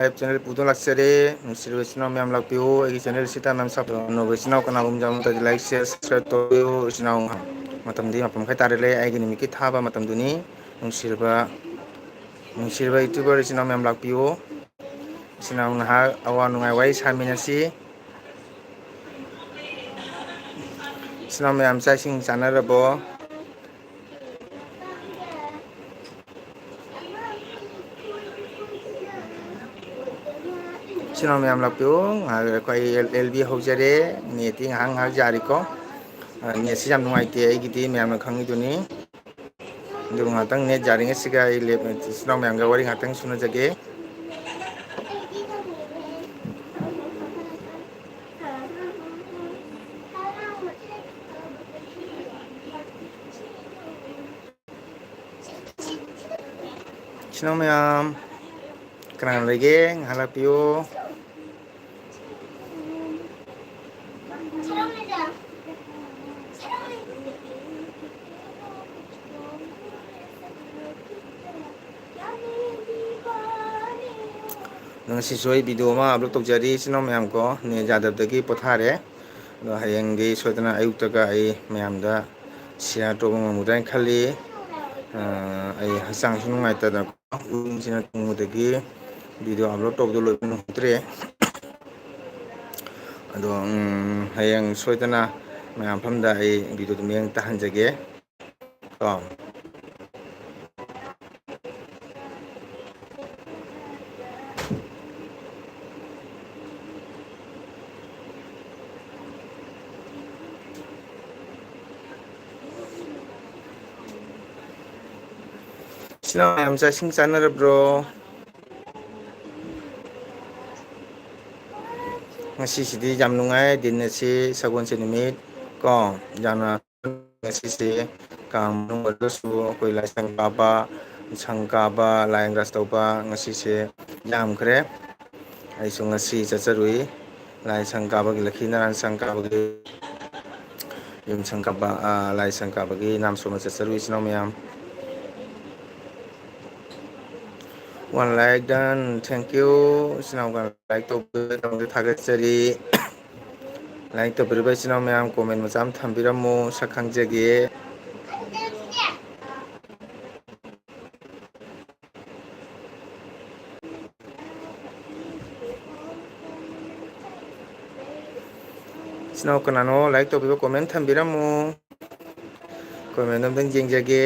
Life channel ꯄꯨꯗꯨꯅ ꯂꯥꯛꯆꯔꯦ ꯅꯨꯡꯁꯤꯔꯕ ꯏꯆꯤꯟ ꯏꯅꯥꯎ ꯃꯌꯥꯝ ꯂꯥꯛꯄꯤꯌꯨ ꯑꯩꯒꯤ ꯆꯦꯅꯦꯜꯁꯤꯗ ꯃꯌꯥꯝ ꯑꯅꯧꯕ ꯏꯆꯤꯟ ꯏꯅꯥꯎ ꯀꯅꯥꯒꯨꯝꯕ ꯌꯥꯎꯔꯝꯗꯔꯗꯤ ꯂꯥꯏꯛ ꯁꯤꯌꯔ ꯁꯕꯁꯀ꯭ꯔꯥꯏꯕ ꯇꯧꯕꯤꯌꯨ ꯏꯆꯤꯟ ꯏꯅꯥꯎ ꯃꯇꯝꯗꯤ ꯃꯥꯄꯟ ꯃꯈꯥꯏ ꯇꯥꯔꯦꯂꯦ ꯑꯩꯒꯤ ꯅꯨꯃꯤꯠꯀꯤ ꯊꯥꯕ ꯃꯇꯝꯗꯨꯅꯤ ꯅꯨꯡꯁꯤꯔꯕ ꯌꯨꯇ꯭ꯌꯨꯕꯔ ꯏꯆꯤꯟ ꯏꯅꯥꯎ ꯃꯌꯥꯝ ꯂꯥꯛꯄꯤꯌꯨ ꯏꯆꯤꯟ ꯏꯅꯥꯎ ꯉꯥꯏꯍꯥꯛ ꯑꯋꯥ ꯅꯨꯡꯉꯥꯏ ꯋꯥꯔꯤ ꯁꯥꯃꯤꯟꯅꯁꯤ ꯏꯆꯤꯟ ꯏꯅꯥꯎ ꯃꯌꯥꯝ ꯆꯥꯛ ꯏꯁꯤꯡ ꯆꯥꯟꯅꯔꯕꯣ ꯏꯆꯤꯟ ꯏꯅꯥꯎ ꯃꯌꯥꯝ ꯂꯥꯛꯄꯤꯌꯨ ꯉꯥꯏꯍꯥꯛ ꯑꯩꯈꯣꯏ ꯑꯦꯜ ꯕꯤ ꯍꯧꯖꯔꯦ ꯅꯦꯠꯇꯤ ꯉꯥꯏꯍꯥꯛ ꯉꯥꯏꯍꯥꯛ ꯌꯥꯔꯤꯀꯣ ꯅꯦꯠꯁꯤ ꯌꯥꯝ ꯅꯨꯡꯉꯥꯏꯇꯦ ꯑꯩꯒꯤꯗꯤ ꯃꯌꯥꯝꯅ ꯈꯪꯉꯤꯗꯨꯅꯤ ꯑꯗꯨ ꯉꯥꯏꯍꯥꯛꯇꯪ ꯅꯦꯠ ꯌꯥꯔꯤꯉꯩꯁꯤꯒ ꯑꯩ ꯏꯆꯤꯟ ꯏꯅꯥꯎ ꯃꯌꯥꯝꯒ ꯋꯥꯔꯤ ꯉꯥꯏꯍꯥꯛꯇꯪ ꯁꯥꯟꯅꯖꯒꯦ ꯏꯆꯤꯟ ꯏꯅꯥꯎ ꯃꯌꯥꯝ ꯀꯅꯥ ꯀꯅꯥ ꯂꯩꯒꯦ ꯉꯥꯏꯍꯥꯛ ꯂꯥꯛꯄꯤꯌꯨ ꯉꯁꯤꯁꯨ ꯑꯩ ꯚꯤꯗꯤꯑꯣ ꯑꯃ ꯑꯞꯂꯣꯗ ꯇꯧꯖꯔꯤ ꯏꯆꯤꯟ ꯏꯅꯥꯎ ꯃꯌꯥꯝ ꯀꯣ ꯅꯦꯠ ꯌꯥꯗꯕꯗꯒꯤ ꯄꯣꯊꯥꯔꯦ ꯑꯗꯣ ꯍꯌꯦꯡꯗꯤ ꯁꯣꯏꯗꯅ ꯑꯌꯨꯛꯇꯒ ꯑꯩ ꯃꯌꯥꯝꯗ ꯁꯤꯌꯥꯔ ꯇꯧꯕ ꯉꯝꯒꯗ꯭ꯔꯥ ꯍꯥꯏꯅ ꯈꯜꯂꯤ ꯑꯩ ꯍꯛꯆꯥꯡꯁꯨ ꯅꯨꯡꯉꯥꯏꯇꯗꯅ ꯎꯔꯤꯡꯁꯤꯅ ꯊꯨꯡꯕꯗꯒꯤ ꯚꯤꯗꯤꯑꯣ ꯑꯞꯂꯣꯗ ꯇꯧꯕꯗꯣ ꯂꯣꯏꯕ ꯉꯝꯍꯧꯗ꯭ꯔꯦ ꯑꯗꯣ ꯍꯌꯦꯡ ꯁꯣꯏꯗꯅ ꯃꯌꯥꯝ ꯃꯐꯝꯗ ꯑꯩ ꯚꯤꯗꯤꯑꯣꯗꯣ ꯃꯤꯠꯌꯦꯡ ꯇꯥꯍꯟꯖꯒꯦ ꯀꯣ ꯏꯆꯤꯟ ꯏꯅꯥꯎ ꯃꯌꯥꯝ ꯆꯥꯛ ꯏꯁꯤꯡ ꯆꯥꯟꯅꯔꯕ꯭ꯔꯣ ꯉꯁꯤꯁꯤꯗꯤ ꯌꯥꯝ ꯅꯨꯡꯉꯥꯏ ꯗꯤꯟ ꯑꯁꯤ ꯁꯒꯣꯜꯁꯦꯟ ꯅꯨꯃꯤꯠ ꯀꯣ ꯌꯥꯝꯅ ꯉꯁꯤꯁꯦ ꯀꯥꯡ ꯃꯅꯨꯡ ꯑꯣꯏꯔꯒꯁꯨ ꯑꯩꯈꯣꯏ ꯂꯥꯏꯁꯪ ꯀꯥꯕ ꯁꯪ ꯀꯥꯕ ꯂꯥꯏ ꯇꯧꯕ ꯉꯁꯤꯁꯦ ꯌꯥꯝꯈ꯭ꯔꯦ ꯑꯩꯁꯨ ꯉꯁꯤ ꯆꯠꯆꯔꯨꯏ ꯂꯥꯏ ꯁꯪ ꯀꯥꯕꯒꯤ ꯂꯛꯈꯤ ꯅꯔꯥꯌꯟ ꯁꯪ ꯀꯥꯕꯒꯤ ꯌꯨꯝ ꯁꯪ ꯀꯥꯕ ꯂꯥꯏ ꯁꯪ ꯀꯥꯕꯒꯤ ꯅꯥꯝ ꯁꯣꯟꯕ ꯆꯠꯆꯔꯨꯏ ꯏꯆꯤꯟ ꯏꯅꯥꯎ ꯃꯌꯥꯝ ꯋꯥꯟ ꯂꯥꯏꯛ ꯗꯟ ꯊꯦꯡꯀ꯭ꯌꯨ ꯏꯆꯤꯟ ꯏꯅꯥꯎꯒ ꯂꯥꯏꯛ ꯇꯧꯕꯤꯕꯒꯤꯗꯃꯛꯇ ꯊꯥꯒꯠꯆꯔꯤ ꯂꯥꯏꯛ ꯇꯧꯕꯤꯔꯤꯕ ꯏꯆꯤꯟ ꯏꯅꯥꯎ ꯃꯌꯥꯝ ꯀꯣꯃꯦꯟ ꯃꯆꯥ ꯑꯃ ꯊꯝꯕꯤꯔꯝꯃꯨ ꯁꯛ ꯈꯪꯖꯒꯦ ꯏꯆꯤꯟ ꯏꯅꯥꯎ ꯀꯅꯥꯅꯣ ꯂꯥꯏꯛ ꯇꯧꯕꯤꯕ ꯀꯣꯃꯦꯟ ꯊꯝꯕꯤꯔꯝꯃꯨ ꯀꯣꯃꯦꯟꯗꯣ ꯑꯝꯇꯪ ꯌꯦꯡꯖꯒꯦ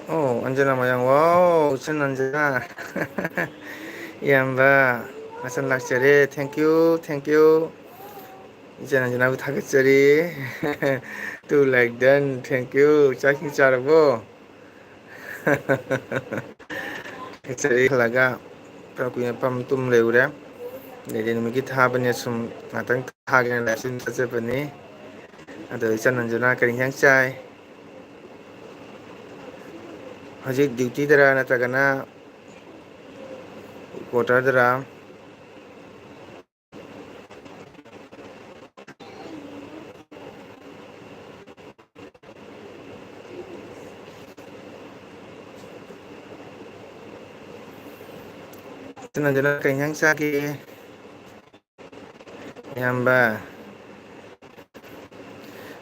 ꯑꯣ ꯑꯟꯖꯅꯥ ꯃꯌꯥꯡ ꯋꯥꯎ ꯏꯆꯟ ꯑꯟꯖꯅꯥ ꯏꯌꯥꯝꯕ ꯃꯆꯟ ꯂꯥꯛꯆꯔꯦ ꯊꯦꯡꯀ꯭ꯌꯨ ꯊꯦꯡꯀ꯭ꯌꯨ ꯏꯆꯟ ꯑꯟꯖꯅꯥꯕꯨ ꯊꯥꯒꯠꯆꯔꯤ ꯇꯨ ꯂꯥꯏꯛ ꯗꯟ ꯊꯦꯡꯀ꯭ꯌꯨ ꯆꯥꯛ ꯏꯁꯤꯡ ꯆꯥꯔꯕꯣ ꯍꯜꯂꯛꯑꯒ ꯈꯔ ꯀꯨꯏꯅ ꯇꯨꯝ ꯂꯩꯔꯨꯔꯦ ꯑꯗꯩꯗꯤ ꯅꯨꯃꯤꯠꯀꯤ ꯊꯥꯕꯅꯦ ꯁꯨꯝ ꯉꯥꯛꯇꯪ ꯊꯥꯒꯦꯅ ꯂꯥꯏꯞ ꯏꯁꯇ꯭ꯔꯤꯝ ꯆꯠꯆꯕꯅꯤ ꯑꯗꯣ ꯏꯆꯟ ꯑꯟꯖꯅꯥ ꯀꯔꯤ ꯏꯟꯁꯥꯡ ꯆꯥꯏ ꯍꯧꯖꯤꯛ ꯗ꯭ꯌꯨꯇꯤꯗꯔ ꯅꯠꯇ꯭ꯔꯒꯅ ꯀ꯭ꯋꯥꯇꯔꯗꯔ ꯏꯆꯟ ꯑꯟꯖꯅꯥ ꯀꯩ ꯏꯟꯁꯥꯡ ꯆꯥꯒꯦ ꯏꯌꯥꯝꯕ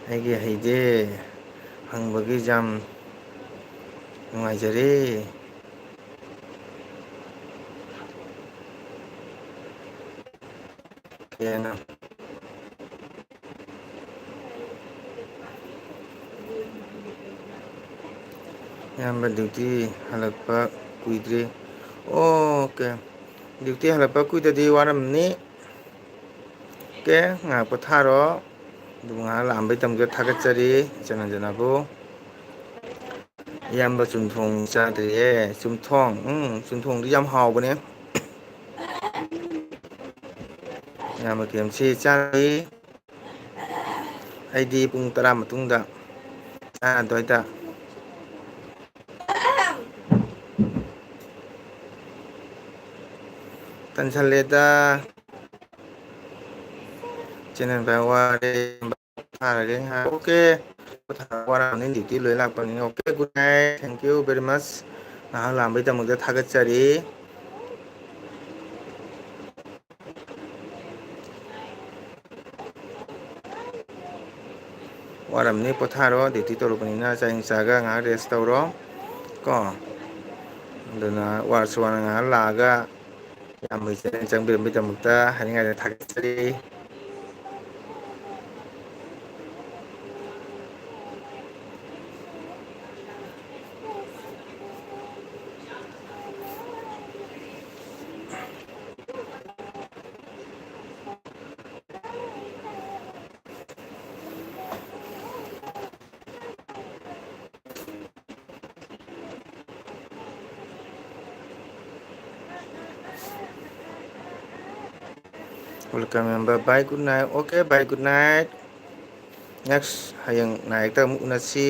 ꯑꯩꯒꯤ ꯍꯩꯖꯦ ꯍꯪꯕꯒꯤ ꯌꯥꯝ ꯅꯨꯡꯉꯥꯏꯖꯔꯦ ꯀꯩ ꯏꯌꯥꯝꯕ ꯗ꯭ꯌꯨꯇꯤ ꯍꯜꯂꯛꯄ ꯀꯨꯏꯗ꯭ꯔꯤ ꯑꯣꯀꯦ ꯗ꯭ꯌꯨꯇꯤ ꯍꯜꯂꯛꯄ ꯀꯨꯏꯗꯗꯤ ꯋꯥꯔꯝꯅꯤ ꯑꯣꯀꯦ ꯉꯥꯏꯍꯥꯛ ꯄꯣꯊꯥꯔꯣ ꯑꯗꯨꯕꯨ ꯉꯥꯏꯍꯥꯛ ꯂꯥꯛꯑꯝꯕꯩꯗꯃꯛꯇ ꯊꯥꯒꯠꯆꯔꯤ ꯏꯆꯟ ꯑꯟꯖꯅꯥꯕꯨ ꯏꯌꯥꯝꯕ ꯆꯨꯝꯊꯣꯡ ꯆꯥꯗ꯭ꯔꯤꯌꯦ ꯆꯨꯝꯊꯣꯡ ꯆꯨꯝꯊꯣꯡꯗꯨ ꯌꯥꯝ ꯍꯥꯎꯕꯅꯦ ꯏꯌꯥꯝꯕ ꯀꯦꯝꯁꯤ ꯆꯥꯔꯨꯏ ꯑꯩꯗꯤ ꯄꯨꯡ 10 ꯃꯇꯨꯡꯗ ꯑꯗꯨꯋꯥꯏꯗ ꯇꯟꯁꯜꯂꯦꯗ ꯆꯦꯟꯅꯟ ꯚꯥꯏ ꯋꯥꯔꯦ ꯊꯥꯔꯒꯦ ꯑꯣꯀꯦ ꯋꯥꯔꯝꯃꯅꯤ ꯗ꯭ꯌꯨꯇꯤ ꯂꯣꯏ ꯂꯥꯛꯄꯅꯤꯅ okay good night thank you very much ꯉꯥꯏꯍꯥꯛ ꯂꯥꯛꯑꯝꯕꯩꯗꯃꯛꯇ ꯊꯥꯒꯠꯆꯔꯤ ꯋꯥꯔꯝꯅꯤ ꯄꯣꯊꯥꯔꯣ ꯗ꯭ꯌꯨꯇꯤ ꯇꯧꯔꯨꯕꯅꯤꯅ ꯆꯥꯛ ꯏꯁꯤꯡ ꯆꯥꯔꯒ ꯉꯥꯏꯍꯥꯛ ꯔꯦꯁ ꯇꯧꯔꯣ ꯀꯣ ꯑꯗꯨꯅ ꯋꯥꯔꯁꯨ ꯋꯥꯅ ꯉꯥꯏꯍꯥꯛ ꯂꯥꯛꯑꯒ ꯏꯌꯥꯝꯕꯒꯤ ꯆꯦꯅꯦꯜ ꯆꯪꯕꯤꯔꯝꯕꯒꯤꯗꯃꯛꯇ ꯍꯥꯏꯅꯤꯡꯉꯥꯏ ꯊꯥꯒꯠꯆꯔꯤ welcome member bye good night okay bye good night next ꯍꯌꯦꯡ ꯅꯥꯏꯛꯇ ꯑꯃꯨꯛ ꯎꯅꯁꯤ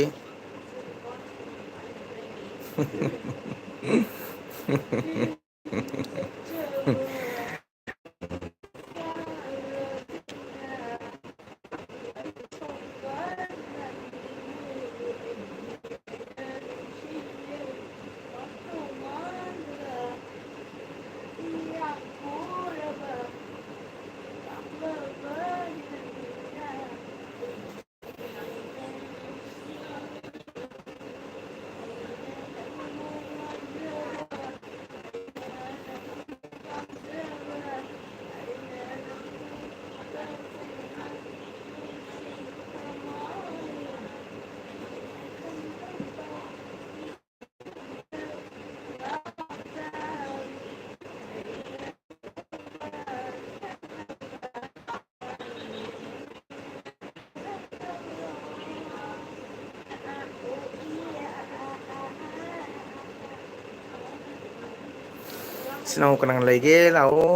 ꯁꯤꯅꯥꯎ ꯀꯅꯥ ꯂꯩꯒꯦ ꯂꯥꯛꯑꯣ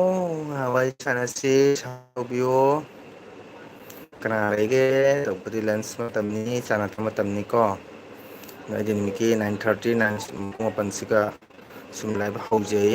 ꯉꯥꯏꯍꯥꯛ ꯋꯥꯔꯤ ꯁꯥꯟꯅꯁꯤ ꯇꯧꯕꯤꯌꯣ ꯀꯅꯥ ꯂꯩꯒꯦ ꯇꯧꯕꯗꯤ ꯂꯟꯁ ꯃꯇꯝꯅꯤ ꯆꯥ ꯊꯛ ꯃꯇꯝꯅꯤ ꯀꯣ ꯑꯩꯗꯤ ꯅꯨꯃꯤꯠꯀꯤ 9:30 ꯄꯨꯡ 8ꯁꯤꯒ ꯁꯨꯝ ꯂꯥꯏꯕ ꯍꯧꯖꯩ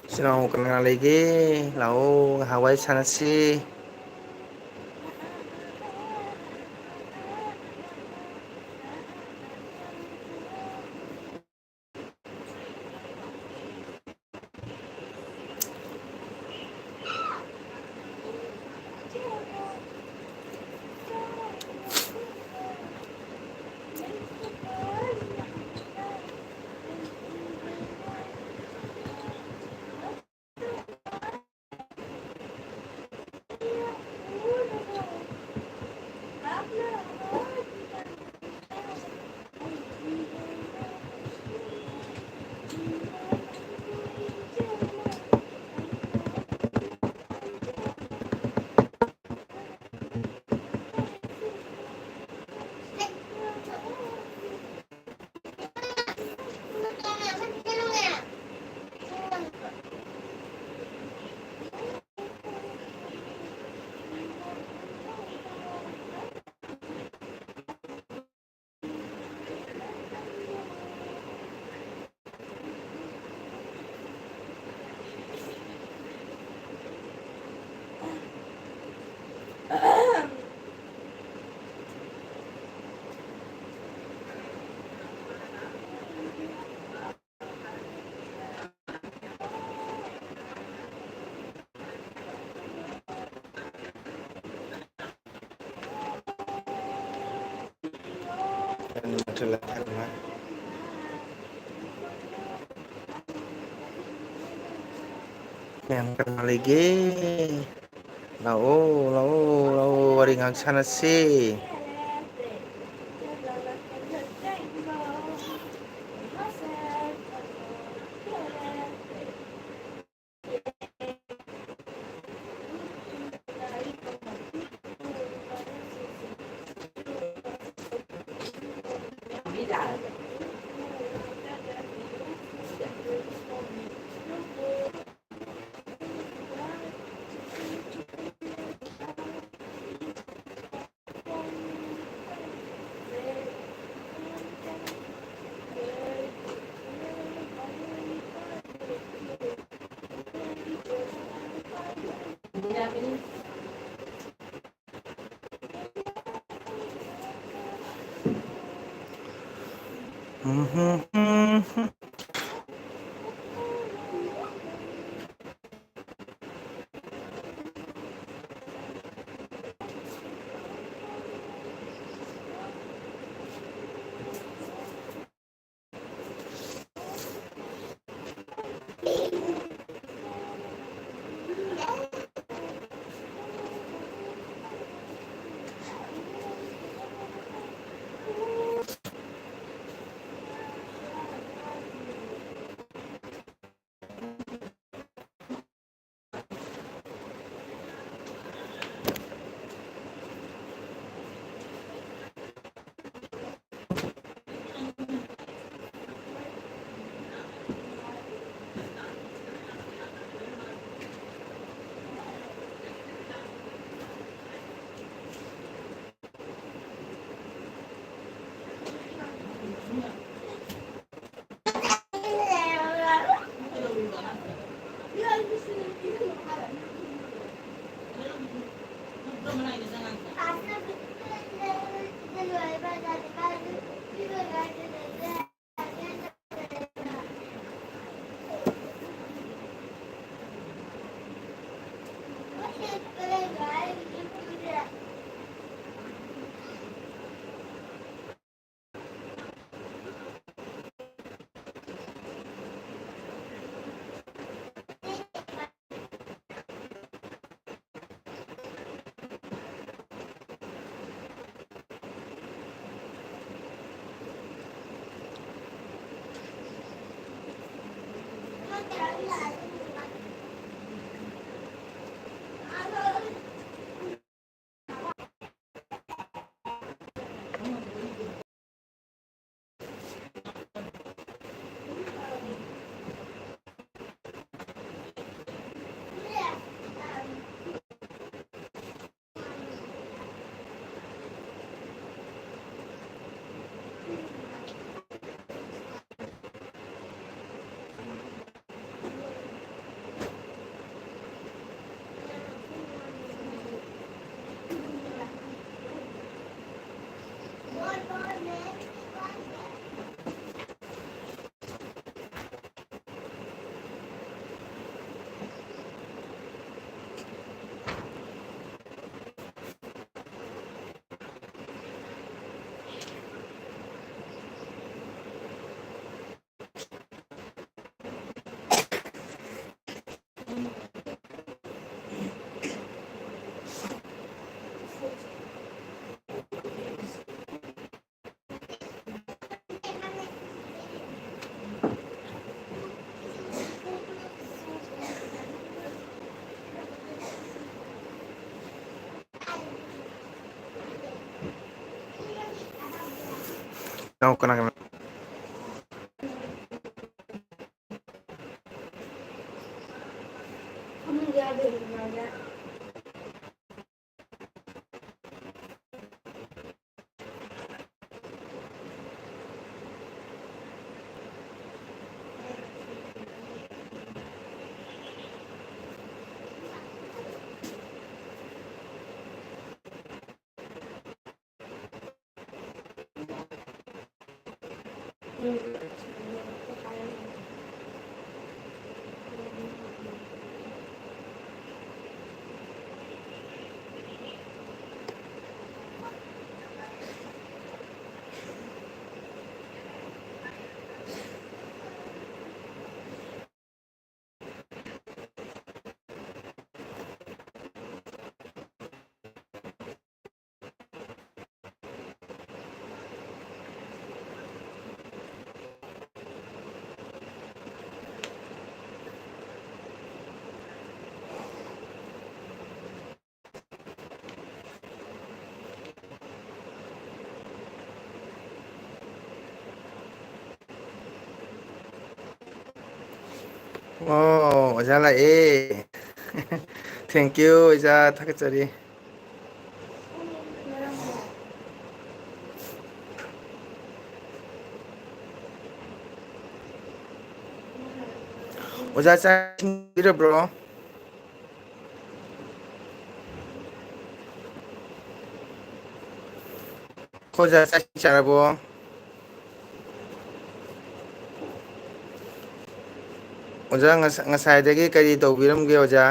ꯏꯆꯤꯟꯅꯥꯎ ꯀꯅꯥ ꯂꯩꯒꯦ ꯂꯥꯛꯑꯣ ꯉꯥꯏꯍꯥꯛ ꯋꯥꯔꯤ ꯁꯥꯟꯅꯁꯤ Yang kenal lagi. Lau, waringan sana sih. Kau kenal ꯑꯣ ꯑꯣꯖꯥ ꯂꯥꯛꯑꯦ ꯊꯦꯡꯀ꯭ꯌꯨ ꯑꯣꯖꯥ ꯊꯥꯒꯠꯆꯔꯤ ꯑꯣꯖꯥ ꯆꯥꯛ ꯏꯁꯤꯡ ꯕꯤꯔꯕ꯭ꯔꯣ ꯑꯣꯖꯥ ꯆꯥꯛ ꯏꯁꯤꯡ ꯆꯥꯔꯕꯣ ꯑꯣꯖꯥ ꯉꯁꯥꯏꯗꯒꯤ ꯀꯔꯤ ꯇꯧꯕꯤꯔꯝꯒꯦ ꯑꯣꯖꯥ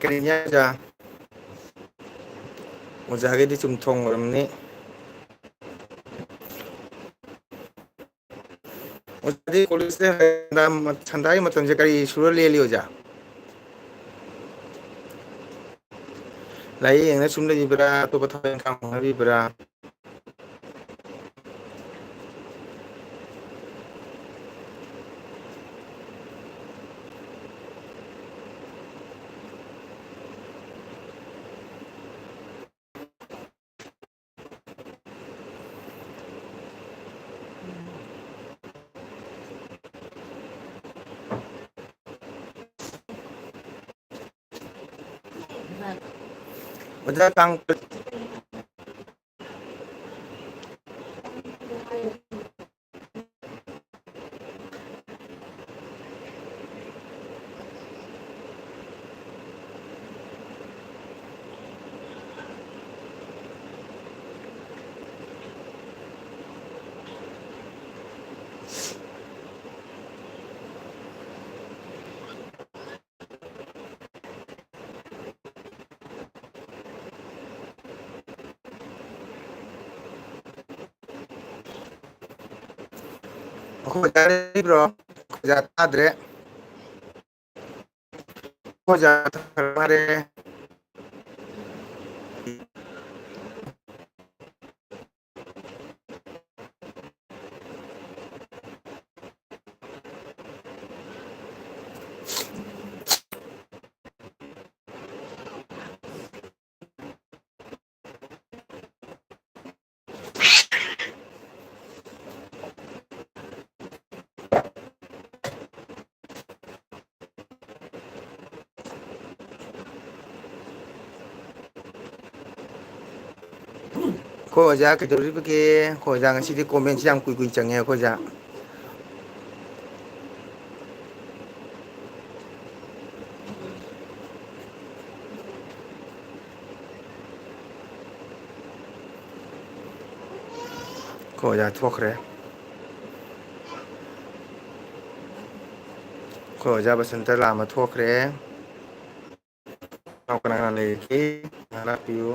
ꯀꯔꯤ ꯏꯟꯖꯥꯡ ꯑꯣꯖꯥ ꯑꯣꯖꯥꯒꯤꯗꯤ ꯆꯨꯝꯊꯣꯡ ꯑꯣꯏꯔꯝꯅꯤ ꯑꯣꯖꯥꯗꯤ ꯀꯣꯂꯦꯖꯇ ꯁꯟꯗꯥꯒꯤ ꯃꯇꯝꯁꯦ ꯀꯔꯤ ꯁꯨꯔ ꯂꯦꯜꯂꯤ ꯑꯣꯖꯥ ꯂꯥꯏꯔꯤꯛ ꯌꯦꯡꯉ ꯁꯨꯝ ꯂꯩꯕꯤꯕ꯭ꯔꯥ ꯑꯇꯣꯞꯄ ꯊꯕꯛ ꯏꯪꯈꯥꯡ ꯍꯣꯠꯅꯕꯤꯕ꯭ꯔꯥ ꯑꯣꯖꯥ ꯇꯥꯡ ꯑꯩꯈꯣꯏ ꯑꯣꯖꯥ ꯂꯩꯕꯤꯕ꯭ꯔꯣ ꯑꯣꯖꯥ ꯇꯥꯗ꯭ꯔꯦ ꯑꯣꯖꯥ ꯃꯥꯔꯦ ꯑꯩꯈꯣꯏ ꯑꯣꯖꯥ ꯀꯩꯗꯧꯔꯤꯕꯒꯦ ꯑꯩꯈꯣꯏ ꯑꯣꯖꯥ ꯉꯁꯤꯗꯤ ꯀꯣꯃꯦꯟꯁꯦ ꯌꯥꯝ ꯀꯨꯏ ꯀꯨꯏ ꯆꯪꯉꯦ ꯑꯩꯈꯣꯏ ꯑꯣꯖꯥ ꯑꯩꯈꯣꯏ ꯑꯣꯖꯥ ꯊꯣꯛꯈ꯭ꯔꯦ ꯑꯩꯈꯣꯏ ꯑꯣꯖꯥ ꯕꯁꯟꯇ ꯂꯥꯛꯑꯝꯃ ꯊꯣꯛꯈ꯭ꯔꯦ ꯀꯅꯥ ꯀꯅꯥ ꯂꯩꯔꯤꯒꯦ ꯉꯍꯥꯛ ꯂꯥꯛꯄꯤꯌꯨ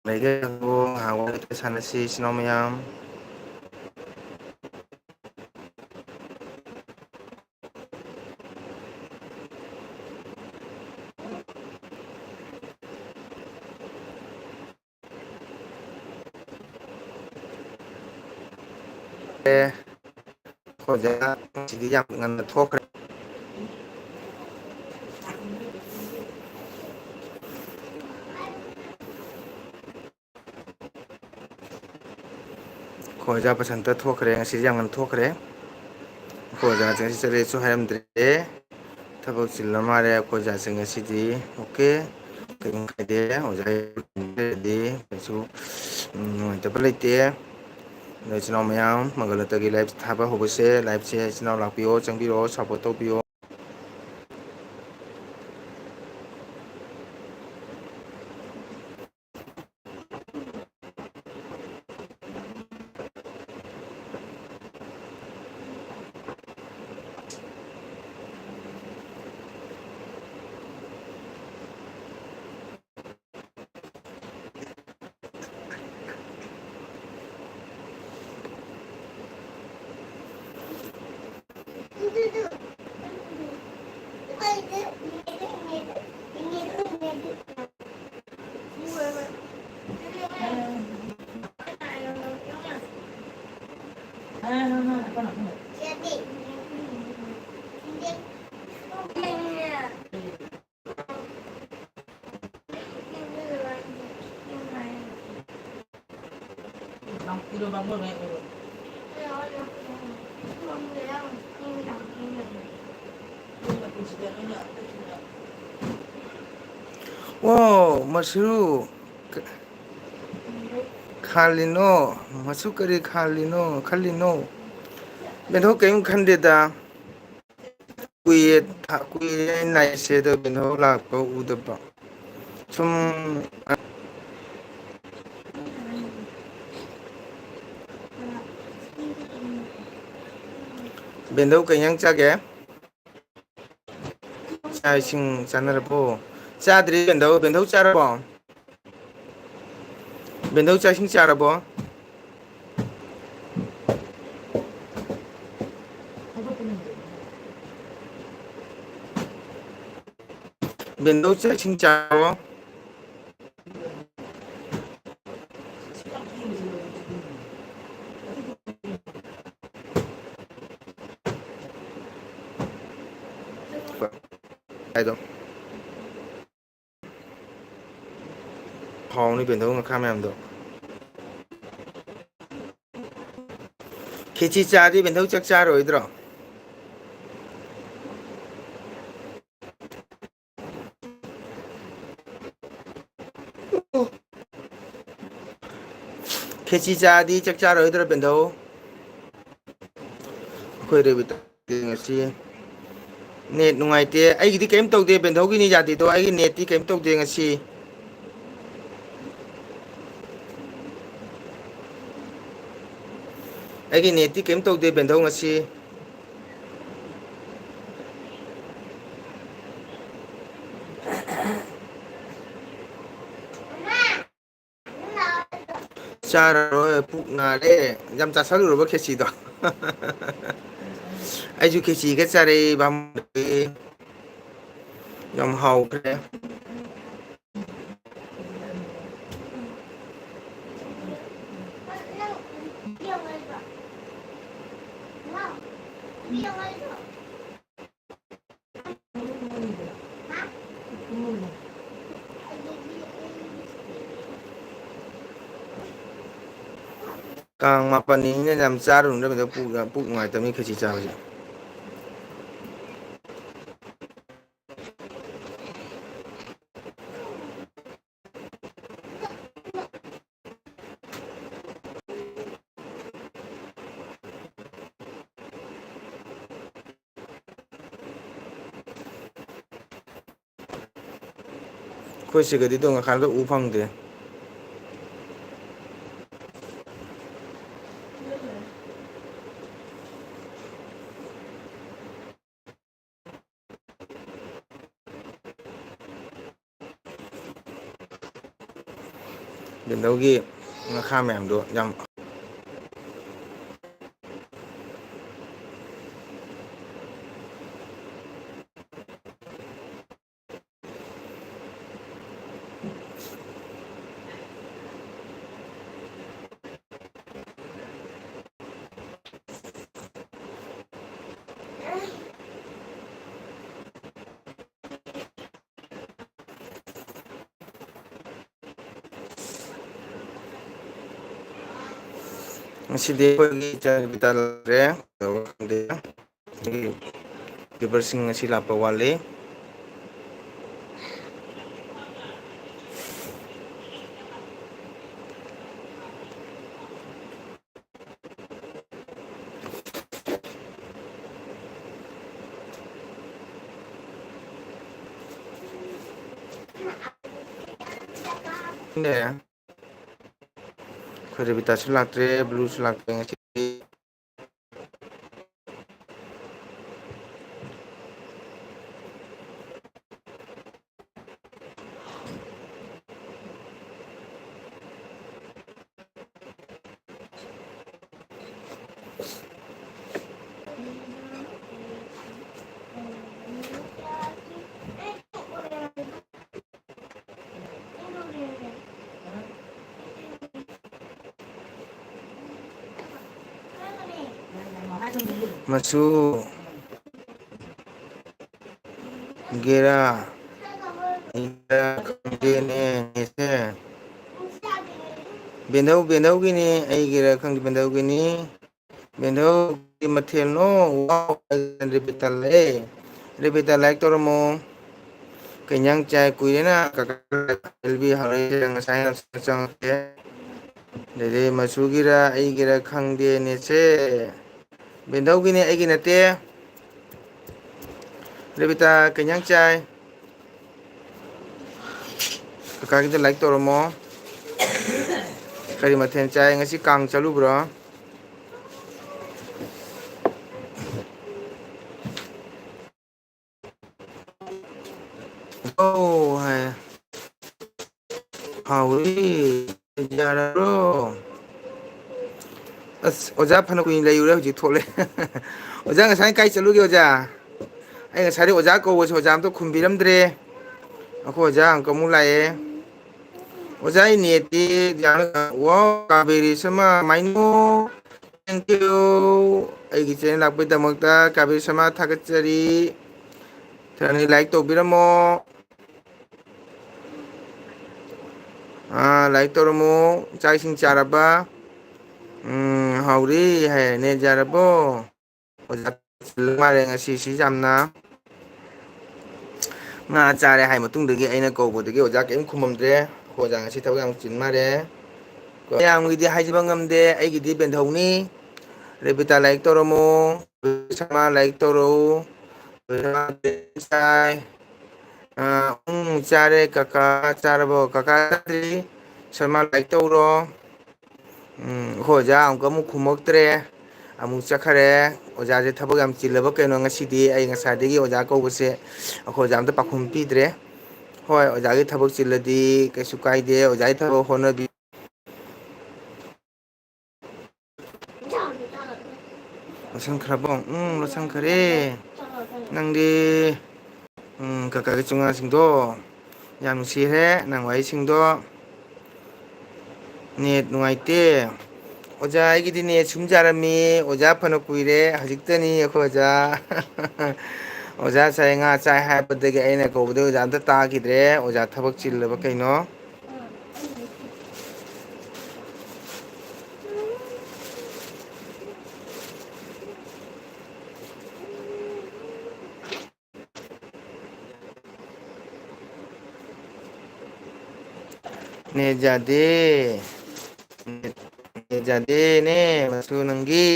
ꯂꯩꯒꯦ ꯉꯥꯏꯍꯥꯛ ꯋꯥꯔꯤ ꯁꯥꯟꯅꯁꯤ ꯏꯆꯤꯟ ꯏꯅꯥꯎ ꯃꯌꯥꯝ ꯑꯩꯈꯣꯏ ꯑꯣꯖꯥ ꯉꯁꯤꯗꯤ ꯌꯥꯝ ꯉꯟꯅ ꯊꯣꯛꯈ꯭ꯔꯦ ꯑꯩꯈꯣꯏ ꯑꯣꯖꯥ ꯕꯁꯟꯇ ꯊꯣꯛꯈ꯭ꯔꯦ ꯉꯁꯤꯗꯤ ꯌꯥꯝ ꯉꯟꯅ ꯊꯣꯛꯈ꯭ꯔꯦ ꯑꯩꯈꯣꯏ ꯑꯣꯖꯥꯁꯦ ꯉꯁꯤ ꯆꯠꯂꯦꯁꯨ ꯍꯥꯏꯔꯝꯗ꯭ꯔꯦ ꯊꯕꯛ ꯆꯤꯜꯂ ꯃꯥꯜꯂꯦ ꯑꯩꯈꯣꯏ ꯑꯣꯖꯥꯁꯤꯡ ꯉꯁꯤꯗꯤ ꯑꯣꯀꯦ ꯀꯩꯝ ꯀꯥꯏꯗꯦ ꯑꯣꯖꯥꯗꯤ ꯀꯩꯁꯨ ꯅꯨꯡꯉꯥꯏꯇꯕ ꯂꯩꯇꯦ ꯑꯗꯣ ꯏꯆꯤꯜ ꯏꯅꯥꯎ ꯃꯌꯥꯝ ꯃꯪꯒꯂꯠꯇꯒꯤ ꯂꯥꯏꯞ ꯊꯥꯕ ꯍꯧꯕꯁꯦ ꯂꯥꯏꯞꯁꯦ ꯏꯆꯤꯜ ꯏꯅꯥꯎ ꯂꯥꯛꯄꯤꯌꯣ ꯆꯪꯕꯤꯔꯛꯑꯣ ꯁꯞꯄꯣꯔꯠ ꯇꯧꯕꯤꯌꯣ 와, 마수 칼리노, 마수 그리 칼리노. 벤호 게임 칸데다. 꾸이에 나이세도 벤호 라고 우드바. 좀 벤호 그냥 짜게. 짜이싱 짜나르보. 짜드리 벤호 짜라보. 벤호 짜이싱 짜라보. 벤호 짜이싱 짜라보. 아이도. hòn đi biển thống là kham em được khi chi cha đi biển thống chắc cha rồi đó khi chi cha đi chắc cha rồi đó biển thống khơi đây bị tiền gì net nung ai tê ai cái kem tàu tê biển thống cái này jadi to ai cái net đi kem tàu tê ngay si ai cái net đi kem tàu tê biển thống ngay si cha rồi bụng ngà đấy dăm cha sáu rồi bác khi gì đó ai chú khi gì cái cha đây bằng dòng hầu cái càng mà phầnนี้เนี่ยlàm cha rồi nó bây giờ bụng ngoài tầmนี้khi chỉ cha vậy khôi sự cái đi tôi khá là u phong thế biển đâu ghi nó kha mềm được nhầm masih pergi cari vital re dia dibersing sila pewale ini ya kerja sulak re blue sulak yang sih masuk gira ida kemudian ini ꯕꯦꯟꯙꯧꯒꯤꯅꯤ ꯑꯩꯒꯤꯔ ꯈꯪꯗꯦ ꯕꯦꯟꯙꯧꯒꯤꯅꯤ ꯕꯦꯟꯙꯧꯒꯤ ꯃꯊꯦꯜꯅꯣ ꯔꯦꯕꯤꯇꯥ ꯂꯥꯛꯑꯦ ꯔꯦꯕꯤꯇꯥ like ꯇꯧꯔꯝꯃꯣ ꯀꯩ ꯏꯟꯖꯥꯡ ꯆꯥꯏ ꯀꯨꯏꯔꯦꯅ ꯉꯁꯥꯏ ꯆꯪꯉꯛꯇꯦ ꯑꯗꯩꯗꯤ ꯃꯆꯨꯒꯤꯔ ꯑꯩꯒꯤꯔ ꯈꯪꯗꯦ ꯅꯦꯠꯁꯦ ꯕꯦꯟꯙꯧꯒꯤꯅꯦ ꯑꯩꯒꯤ ꯅꯠꯇꯦ ꯔꯦꯕꯤꯇꯥ ꯀꯩ ꯏꯟꯖꯥꯡ ꯆꯥꯏ ꯀꯀꯥꯒꯤꯗ ꯂꯥꯏꯛ ꯇꯧꯔꯝꯃꯣ ꯀꯔꯤ ꯃꯊꯦꯜ ꯆꯥꯏ ꯉꯁꯤ ꯀꯥꯡ ꯆꯠꯂꯨꯕ꯭ꯔꯣ ꯑꯣ ꯍꯥꯏ ꯍꯥꯎꯏ ꯌꯥꯔꯕ꯭ꯔꯣ ꯑꯁ ꯑꯣꯖꯥ ꯐꯅ ꯀꯨꯏꯅ ꯂꯩꯔꯨꯔꯦ ꯍꯧꯖꯤꯛ ꯊꯣꯛꯂꯛꯑꯦ ꯑꯣꯖꯥ ꯉꯁꯥꯏ ꯀꯥꯏ ꯆꯠꯂꯨꯒꯦ ꯑꯣꯖꯥ ꯑꯩ ꯉꯁꯥꯏꯗꯩ ꯑꯣꯖꯥ ꯀꯧꯕꯁꯦ ꯑꯣꯖꯥ ꯑꯝꯇ ꯈꯨꯝꯕꯤꯔꯝꯗ꯭ꯔꯦ ꯑꯩꯈꯣꯏ ꯑꯣꯖꯥ ꯑꯪꯀ ꯑꯃꯨꯛ ꯂꯥꯛꯑꯦ ꯑꯣꯖꯥ ꯑꯩ ꯅꯦꯠꯇꯤ ꯋꯥꯎ ꯀꯥꯕꯦꯔꯤ ꯁꯔꯃ ꯃꯥꯏꯅꯣ ꯊꯦꯡꯀ꯭ꯌꯨ ꯑꯩꯒꯤ ꯆꯦꯅꯦꯜ ꯂꯥꯛꯄꯩꯗꯃꯛꯇ ꯀꯥꯕꯤꯔ ꯁꯔꯃ ꯊꯥꯒꯠꯆꯔꯤ ꯂꯥꯏꯛ ꯇꯧꯕꯤꯔꯝꯃꯣ ꯂꯥꯏꯛ ꯇꯧꯔꯝꯃꯣ ꯆꯥꯛ ꯏꯁꯤꯡ ꯆꯥꯔꯕ ꯍꯥꯎꯔꯤ ꯍꯥꯏ ꯅꯦꯠ ꯌꯥꯔꯕꯣ ꯑꯣꯖꯥ ꯃꯥꯜꯂꯦ ꯉꯁꯤꯁꯤ ꯌꯥꯝꯅ ꯉꯥ ꯆꯥꯔꯦ ꯍꯥꯏ ꯃꯇꯨꯡꯗꯒꯤ ꯑꯩꯅ ꯀꯧꯕꯗꯒꯤ ꯑꯣꯖꯥ ꯀꯔꯤꯝ ꯈꯨꯝꯃꯝꯗ꯭ꯔꯦ ꯑꯣꯖꯥ ꯉꯁꯤ ꯊꯕꯛ ꯌꯥꯝ ꯆꯤꯟ ꯃꯥꯜꯂꯦ ꯃꯌꯥꯝꯒꯤꯗꯤ ꯍꯥꯏꯖꯕ ꯉꯝꯗꯦ ꯑꯩꯒꯤꯗꯤ ꯕꯦꯟꯙꯧꯅꯤ ꯔꯦꯕꯤꯇꯥ ꯂꯥꯏꯛ ꯇꯧꯔꯝꯃꯣ ꯁꯔꯃ ꯂꯥꯏꯛ ꯇꯧꯔꯛꯎ ꯆꯥꯔꯦ ꯀꯀꯥ ꯆꯥꯔꯕꯣ ꯀꯀꯥ ꯆꯥꯗ꯭ꯔꯤ ꯁꯔꯃ ꯂꯥꯏꯛ ꯇꯧꯔꯣ ꯑꯩꯈꯣꯏ ꯑꯣꯖꯥ ꯑꯃꯨꯛꯀ ꯑꯃꯨꯛ ꯈꯨꯝꯃꯛꯇ꯭ꯔꯦ ꯑꯃꯨꯛ ꯆꯠꯈꯔꯦ ꯑꯣꯖꯥꯁꯦ ꯊꯕꯛ ꯌꯥꯝ ꯆꯤꯜꯂꯕ ꯀꯩꯅꯣ ꯉꯁꯤꯗꯤ ꯑꯩ ꯉꯁꯥꯏꯗꯒꯤ ꯑꯣꯖꯥ ꯀꯧꯕꯁꯦ ꯑꯩꯈꯣꯏ ꯑꯣꯖꯥ ꯑꯝꯇ ꯄꯥꯎꯈꯨꯝ ꯄꯤꯗ꯭ꯔꯦ ꯍꯣꯏ ꯑꯣꯖꯥꯒꯤ ꯊꯕꯛ ꯆꯤꯜꯂꯗꯤ ꯀꯩꯁꯨ ꯀꯥꯏꯗꯦ ꯑꯣꯖꯥꯒꯤ ꯊꯕꯛ ꯍꯣꯠꯅꯕꯤ ꯂꯣꯏꯁꯟꯈ꯭ꯔꯕꯣ ꯂꯣꯏꯁꯟꯈ꯭ꯔꯦ ꯅꯪꯗꯤ ꯀꯀꯥꯒꯤ ꯆꯨꯡꯉꯥꯁꯤꯡꯗꯣ ꯌꯥꯝ ꯅꯨꯡꯁꯤꯍꯦ ꯅꯪ ꯋꯥꯔꯤꯁꯤꯡꯗꯣ ꯅꯦꯠ ꯅꯨꯡꯉꯥꯏꯇꯦ ꯑꯣꯖꯥ ꯑꯩꯒꯤꯗꯤ ꯅꯦꯠ ꯁꯨꯝ ꯌꯥꯔꯝꯃꯤ ꯑꯣꯖꯥ ꯐꯅ ꯀꯨꯏꯔꯦ ꯍꯧꯖꯤꯛꯇꯅꯤ ꯑꯩꯈꯣꯏ ꯑꯣꯖꯥ ꯑꯣꯖꯥ ꯆꯥꯏ ꯉꯥ ꯆꯥꯏ ꯍꯥꯏꯕꯗꯒꯤ ꯑꯩꯅ ꯀꯧꯕꯗꯒꯤ ꯑꯣꯖꯥ ꯑꯝꯇ ꯇꯥꯈꯤꯗ꯭ꯔꯦ ꯑꯣꯖꯥ ꯊꯕꯛ ꯆꯤꯜꯂꯕ ꯀꯩꯅꯣ ꯅꯦꯠ ꯌꯥꯗꯦ ꯅꯦꯠ ꯌꯥꯗꯦꯅꯦ ꯃꯁꯨ ꯅꯪꯒꯤ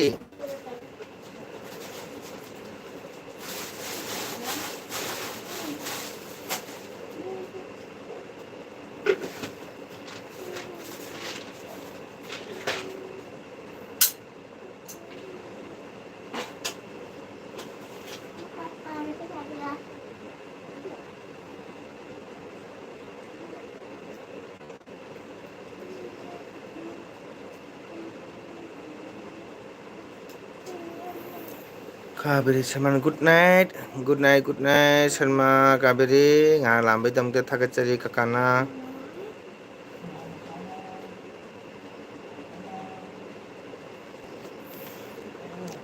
ꯀꯥꯕꯦꯔꯤ ꯁꯔꯃꯅ ꯒꯨꯗ ꯅꯥꯏꯠ ꯁꯔꯃ ꯀꯥꯕꯦꯔꯤ ꯉꯍꯥꯛ ꯂꯥꯛꯑꯝꯕꯩꯗꯃꯛꯇ ꯊꯥꯒꯠꯆꯔꯤ ꯀꯀꯥꯅ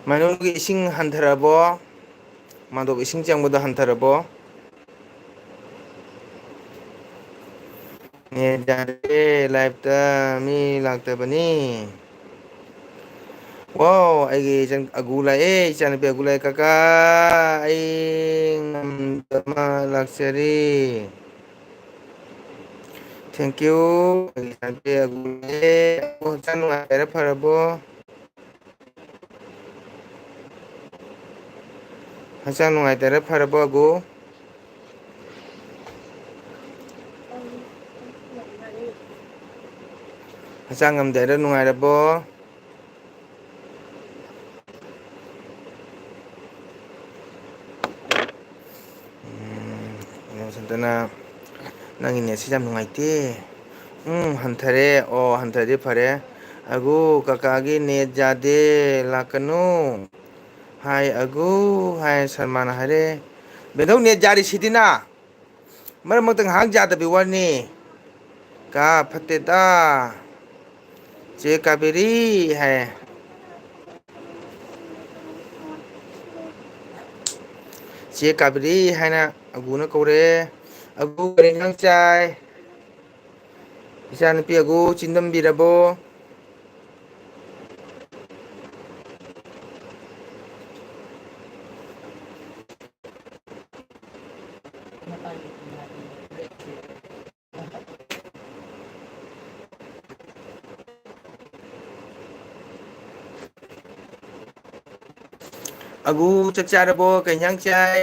ꯃꯅꯨꯡꯒꯤ ꯏꯁꯤꯡ ꯍꯟꯊꯔꯕꯣ ꯃꯥꯟꯗꯣꯞ ꯏꯁꯤꯡ ꯆꯪꯕꯗꯣ ꯍꯟꯊꯔꯕꯣ ꯅꯦꯠ ꯌꯥꯗꯦ ꯂꯥꯏꯞꯇ ꯃꯤ ꯂꯥꯛꯇꯕꯅꯤ ꯋꯥꯎ ꯑꯩꯒꯤ ꯑꯒꯨ ꯂꯥꯛꯑꯦ ꯏꯆꯥꯅꯨꯄꯤ ꯑꯒꯨ ꯂꯥꯛꯑꯦ ꯀꯀꯥ ꯑꯩ ꯉꯝꯗꯕ ꯂꯥꯛꯆꯔꯤ ꯊꯦꯡꯀ꯭ꯌꯨ ꯍꯛꯆꯥꯡ ꯅꯨꯡꯉꯥꯏꯔ ꯐꯔꯕꯣ ꯍꯛꯆꯥꯡ ꯅꯨꯡꯉꯥꯏꯇꯔꯦ ꯐꯔꯕꯣ ꯑꯒꯨ ꯍꯛꯆꯥꯡ ꯉꯝꯗꯦ ꯍꯥꯏꯔ ꯅꯨꯡꯉꯥꯏꯔꯕꯣ ꯅꯁꯟꯇꯅ ꯅꯪꯒꯤ ꯅꯦꯠꯁꯤ ꯌꯥꯝ ꯅꯨꯡꯉꯥꯏꯇꯦ ꯍꯟꯊꯔꯦ ꯑꯣ ꯍꯟꯊꯔꯗꯤ ꯐꯔꯦ ꯑꯒꯨ ꯀꯀꯥꯒꯤ ꯅꯦꯠ ꯌꯥꯗꯦ ꯂꯥꯛꯀꯅꯨ ꯍꯥꯏ ꯑꯒꯨ ꯍꯥꯏ ꯁꯜꯃꯥꯟ ꯍꯥꯏꯔꯦ ꯕꯦꯟꯗꯧ ꯅꯦꯠ ꯌꯥꯔꯤꯁꯤꯗꯤꯅ ꯃꯔꯛ ꯃꯔꯛꯇ ꯉꯥꯏꯍꯥꯛ ꯌꯥꯗꯕꯤ ꯋꯥꯅꯤ ꯀꯥ ꯐꯠꯇꯦꯗ ꯆꯦ ꯀꯥꯕꯦꯔꯤ ꯍꯥꯏ ꯆꯦ ꯀꯥꯕꯔꯤ ꯍꯥꯏꯅ ꯑꯒꯨꯅ ꯀꯧꯔꯛꯑꯦ ꯑꯒꯨ ꯀꯔꯤ ꯏꯟꯖꯥꯡ ꯆꯥꯏ ꯏꯆꯥꯅꯨꯄꯤ ꯑꯒꯨ ꯆꯤꯟꯗꯝꯕꯤꯔꯕꯣ? ꯑꯒꯨ ꯆꯥꯛ ꯆꯥꯔꯕꯣ ꯀꯩ ꯏꯟꯖꯥꯡ ꯆꯥꯏ?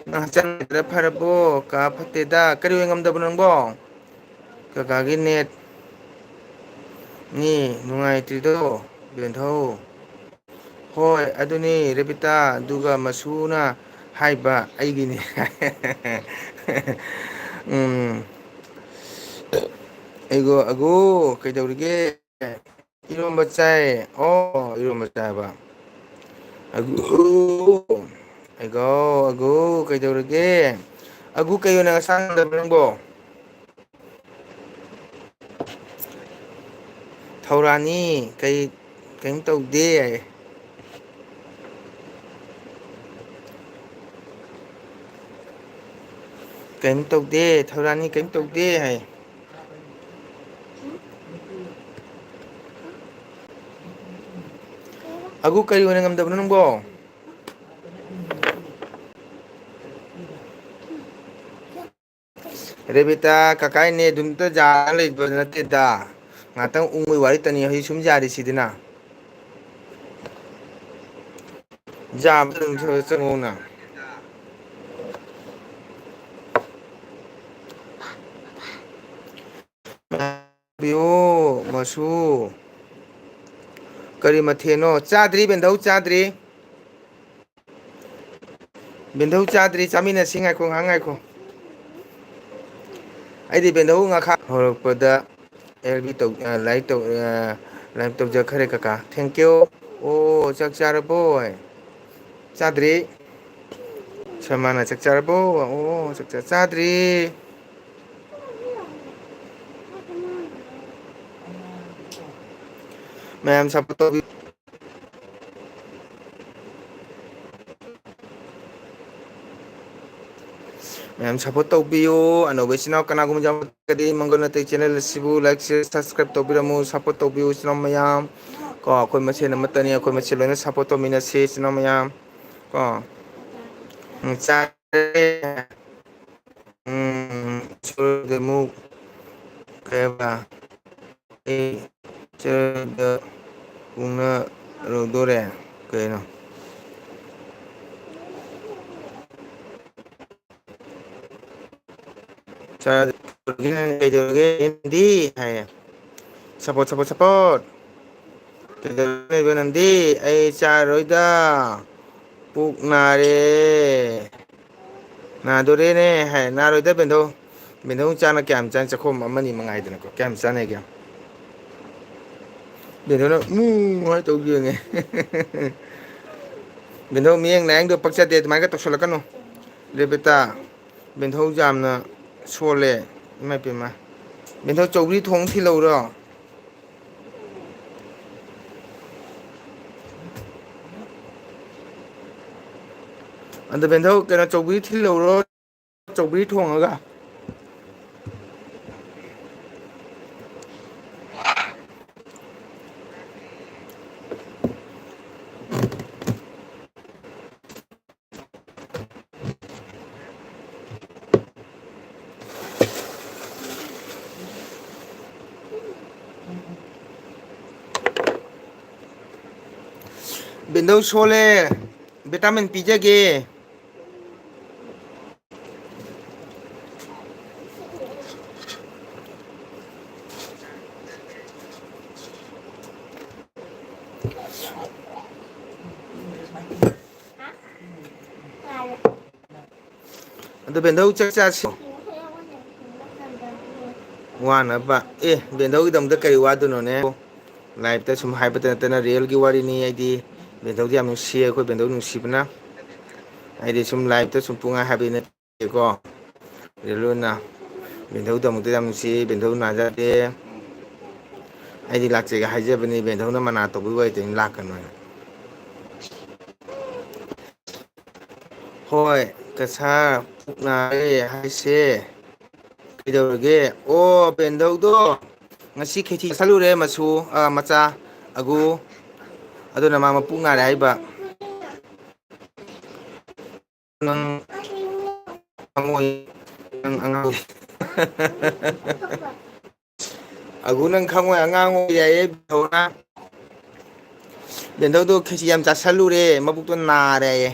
ꯅꯪ ꯍꯛꯆꯥꯡ ꯐꯔꯕꯣ ꯀꯥ ꯐꯠꯇꯦꯗ ꯀꯔꯤ ꯑꯣꯏ ꯉꯝꯗꯕꯅꯣ ꯅꯪꯕꯣ? ꯀꯀꯥꯒꯤ ꯅꯦꯠ ꯅꯤ ꯅꯨꯡꯉꯥꯏꯇ꯭ꯔꯤꯗꯣ ꯕꯦꯟꯙꯧ ꯍꯣꯏ ꯑꯗꯨꯅꯤ ꯔꯦꯕꯤꯇꯥ ꯑꯗꯨꯒ ꯃꯁꯨꯅ ꯍꯥꯏꯕ ꯑꯩꯒꯤꯅꯤ ꯎꯝ ꯑꯩꯒꯣ ꯑꯒꯨ ꯀꯩꯗꯧꯔꯤꯒꯦ? ꯏꯔꯣꯝꯕ ꯆꯥꯏ ꯑꯣ ꯏꯔꯣꯝꯕ ꯆꯥꯏꯕ ꯑꯒꯨ ꯑꯩꯒꯣ ꯑꯒꯨ ꯀꯩꯗꯧꯔꯤꯒꯦ? ꯑꯒꯨ ꯀꯩ ꯑꯣꯏꯅ ꯅꯁꯥ ꯉꯝꯗꯕꯔꯣ ꯅꯪꯕꯣ? ꯊꯧꯔꯥꯅꯤ ꯀꯩꯝ ꯇꯧꯗꯦ ꯀꯩꯝ ꯇꯧꯗꯦ ꯊꯧꯔꯥꯅꯤ ꯀꯩꯝ ꯇꯧꯗꯦ ꯍꯥꯏ ꯑꯒꯨ ꯀꯔꯤ ꯑꯣꯏꯅ ꯉꯝꯗꯕꯅꯣ ꯅꯪꯕꯣ? ꯔꯦꯕꯤꯇꯥ ꯀꯀꯥꯏ ꯅꯦꯠ ꯑꯗꯨꯝꯇ ꯌꯥꯔ ꯂꯩꯕ ꯅꯠꯇꯦꯗ ꯉꯥꯛꯇꯪ ꯎꯪꯕꯩ ꯋꯥꯔꯤ ꯇꯅꯤ ꯍꯧꯖꯤꯛ ꯁꯨꯝ ꯌꯥꯔꯤꯁꯤꯗꯤꯅ ꯌꯥꯕꯗ ꯑꯗꯨꯝ ꯆꯪꯉꯧꯅ ꯕꯤꯌꯨ ꯃꯁꯨ ꯀꯔꯤ ꯃꯊꯦꯜꯅꯣ ꯆꯥꯗ꯭ꯔꯤ ꯕꯦꯟꯙꯧ ꯆꯥꯗ꯭ꯔꯤ ꯕꯦꯟꯙꯧ ꯆꯥꯗ꯭ꯔꯤ ꯆꯥꯃꯤꯟꯅꯁꯤ ꯉꯥꯏꯈꯣ ꯉꯍꯥꯛ ꯉꯥꯏꯈꯣ ꯑꯩꯗꯤ ꯕꯦꯟꯙꯧ ꯉꯥꯈꯥ ꯍꯧꯔꯛꯄꯗ ꯑꯦꯜꯕꯤ ꯂꯥꯏꯔꯤꯛ ꯇꯧꯖꯈ꯭ꯔꯦ ꯀꯀꯥ ꯊꯦꯡꯀ꯭ꯌꯨ ꯑꯣ ꯆꯥꯛ ꯆꯥꯔꯕꯣꯏ ꯆꯥꯗ꯭ꯔꯤ ꯁꯜꯃꯥꯟꯅ ꯆꯥꯛ ꯆꯥꯔꯕꯣ ꯑꯣ ꯆꯥꯛ ꯆꯥꯗ꯭ꯔꯤ ꯃꯌꯥꯝ ꯁꯞꯄꯣꯔꯠ ꯇꯧꯕꯤ ꯃꯌꯥꯝ ꯁꯞꯄꯣꯔꯠ ꯇꯧꯕꯤꯌꯨ ꯑꯅꯧꯕ ꯏꯆꯤꯜ ꯏꯅꯥꯎ ꯀꯅꯥꯒꯨꯝꯕ ꯌꯥꯎꯔꯒꯗꯤ ꯃꯪꯒꯣꯜ ꯑꯇꯩ ꯆꯦꯅꯦꯜ ꯑꯁꯤꯕꯨ ꯂꯥꯏꯛ ꯁꯤꯌꯔ ꯁꯕꯁꯀ꯭ꯔꯥꯏꯞ ꯇꯧꯕꯤꯔꯝꯃꯨ ꯁꯞꯄꯣꯔꯠ ꯇꯧꯕꯤꯌꯨ ꯏꯆꯤꯜ ꯏꯅꯥꯎ ꯃꯌꯥꯝ ꯀꯣ ꯑꯩꯈꯣꯏ ꯃꯁꯦꯟ ꯑꯃꯠꯇꯅꯤ ꯑꯩꯈꯣꯏ ꯃꯁꯦꯟ ꯂꯣꯏꯅ ꯁꯞꯄꯣꯔꯠ ꯇꯧꯃꯤꯟꯅꯁꯤ ꯏꯆꯤꯜ ꯏꯅꯥꯎ ꯃꯌꯥꯝ ꯀꯣ ꯆꯥꯔꯦ ꯑꯃꯨꯛ ꯀꯩꯕ ꯑꯩ ꯎꯅꯔꯨꯗꯣꯔꯦ ꯀꯩꯅꯣ ꯀꯩꯗꯧꯔꯒꯦꯗꯤ ꯍꯥꯏꯌꯦ ꯁꯄꯣꯔꯠ ꯀꯩꯗꯧꯔ ꯂꯩꯕ ꯅꯪꯗꯤ ꯑꯩ ꯆꯥꯔꯣꯏꯗ ꯄꯨꯛ ꯅꯥꯔꯦ ꯅꯥꯗꯣꯔꯦꯅꯦ ꯍꯥꯏ ꯅꯥꯔꯣꯏꯗ ꯕꯦꯟꯗꯧ ꯕꯦꯟꯗꯧ ꯆꯥꯛꯅ ꯀꯌꯥꯝ ꯆꯥꯅ ꯆꯈꯣꯝ ꯑꯃꯅꯤ ꯃꯉꯥꯏꯗꯅꯀꯣ ꯀꯌꯥꯝ ꯆꯥꯟꯅꯒꯦ ꯕꯦꯟꯗꯧꯅ ꯍꯥꯏ ꯇꯧ ꯌꯦꯡꯉꯦ ꯕꯦꯟꯙꯧ ꯃꯤꯌꯦꯡ ꯅꯥꯌꯦꯡꯗꯣ ꯄꯛꯆꯗꯦ ꯑꯗꯨꯃꯥꯏꯅ ꯇꯧꯁꯜꯂꯛꯀꯅꯨ ꯔꯦꯕꯤꯇꯥ ꯕꯦꯟꯙꯧ ꯌꯥꯝꯅ ꯁꯣꯜꯂꯦ ꯏꯃꯥꯏꯄꯦꯝꯃ ꯕꯦꯟꯊꯧ ꯆꯧꯒ꯭ꯔꯤ ꯊꯣꯡ ꯊꯤꯜꯂꯧꯔꯣ ꯑꯗ ꯕꯦꯟꯙꯧ ꯀꯩꯅꯣ ꯆꯧꯒ꯭ꯔꯤ ꯊꯤꯜꯂꯧꯔꯣ ꯆꯧꯒ꯭ꯔꯤ ꯊꯣꯡꯉꯒ ꯕꯦꯟꯙꯧ ꯁꯣꯜꯂꯦ ꯚꯤꯇꯥꯃꯤꯟ ꯄꯤꯖꯒꯦ ꯑꯗꯣ ꯕꯦꯟꯙꯧ ꯆꯥꯛ ꯆꯥꯁꯤ ꯋꯥꯅꯕ ꯕꯦꯟꯙꯧꯒꯤꯗꯃꯛꯇ ꯀꯔꯤ ꯋꯥꯗꯣꯏꯅꯣꯅꯦ ꯂꯥꯏꯞꯇ ꯁꯨꯝ ꯍꯥꯏꯕꯇ ꯅꯠꯇꯅ ꯔꯤꯌꯦꯜꯒꯤ ꯋꯥꯔꯤꯅꯤ ꯑꯩꯗꯤ ꯕꯦꯟꯙꯧꯗꯤ ꯌꯥꯝ ꯅꯨꯡꯁꯤꯌꯦ ꯑꯩꯈꯣꯏ ꯕꯦꯟꯙꯧ ꯅꯨꯡꯁꯤꯕꯅ ꯑꯩꯗꯤ ꯁꯨꯝ ꯂꯥꯏꯞꯇ ꯁꯨꯝ ꯄꯨꯡꯍꯥꯏ ꯍꯥꯏꯕꯗꯤ ꯅꯠꯇꯦꯀꯣ ꯔꯤꯌꯦꯜ ꯑꯣꯏꯅ ꯕꯦꯟꯙꯧꯒꯤꯗꯃꯛꯇ ꯌꯥꯝ ꯅꯨꯡꯁꯤ ꯕꯦꯟꯙꯧ ꯅꯥꯖꯗꯦ ꯑꯩꯗꯤ ꯂꯥꯛꯆꯒꯦ ꯍꯥꯏꯖꯕꯅꯤ ꯕꯦꯟꯙꯧꯅ ꯃꯅꯥ ꯇꯧꯕꯤꯕ ꯑꯣꯏꯗꯤ ꯂꯥꯛꯀꯅꯣ ꯍꯥꯏꯅ ꯍꯣꯏ ꯀꯁꯥꯔ ꯄꯨꯛ ꯅꯥꯔꯦ ꯍꯥꯏꯁꯦ ꯀꯩꯗꯧꯔꯒꯦ ꯑꯣ ꯕꯦꯟꯗꯧꯗꯣ ꯉꯁꯤ ꯈꯦꯊꯤ ꯆꯠꯂꯨꯔꯦ ꯃꯆꯨ ꯃꯆꯥ ꯑꯒꯨ ꯑꯗꯨꯅ ꯃꯥ ꯃꯄꯨ ꯉꯥꯏꯔꯦ ꯍꯥꯏꯕ ꯅꯪ ꯈꯪꯉꯣꯏ ꯅꯪ ꯑꯉꯥꯡ ꯑꯒꯨ ꯅꯪ ꯈꯪꯉꯣꯏ ꯑꯉꯥꯡ ꯑꯣꯏ ꯌꯥꯏꯌꯦ ꯕꯦꯟꯗꯧꯗꯣ ꯈꯦꯆꯤ ꯌꯥꯝ ꯆꯥꯁꯜꯂꯨꯔꯦ ꯃꯕꯨꯛꯇꯣ ꯅꯥꯔꯦꯌꯦ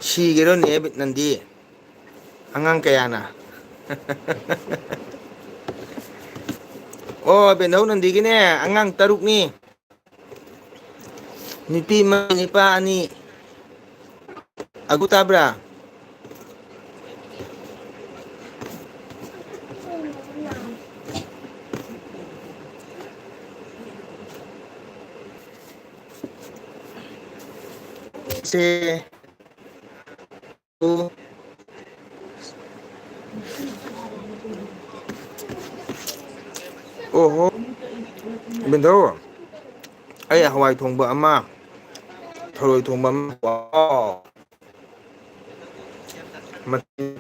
ꯁꯤꯒꯦꯔꯣꯅꯦ ꯅꯟꯗꯤ ꯑꯉꯥꯡ ꯀꯌꯥꯅ ꯑꯣ ꯕꯦꯟꯗꯧ ꯅꯟꯗꯤꯒꯤꯅꯦ ꯑꯉꯥꯡ 3ꯅꯤ ꯅꯨꯄꯤ 1 ꯅꯨꯄꯥ 2 ꯑꯒꯨ ꯇꯥꯕ꯭ꯔꯥ ꯁꯦ ꯑꯣ ꯑꯣꯍꯣ ꯕꯤꯟꯗꯧ ꯑꯩ ꯍꯋꯥꯏ ꯊꯣꯡꯕ ꯑꯃ ꯊꯔꯣꯏ ꯊꯣꯡꯕ ꯑꯃ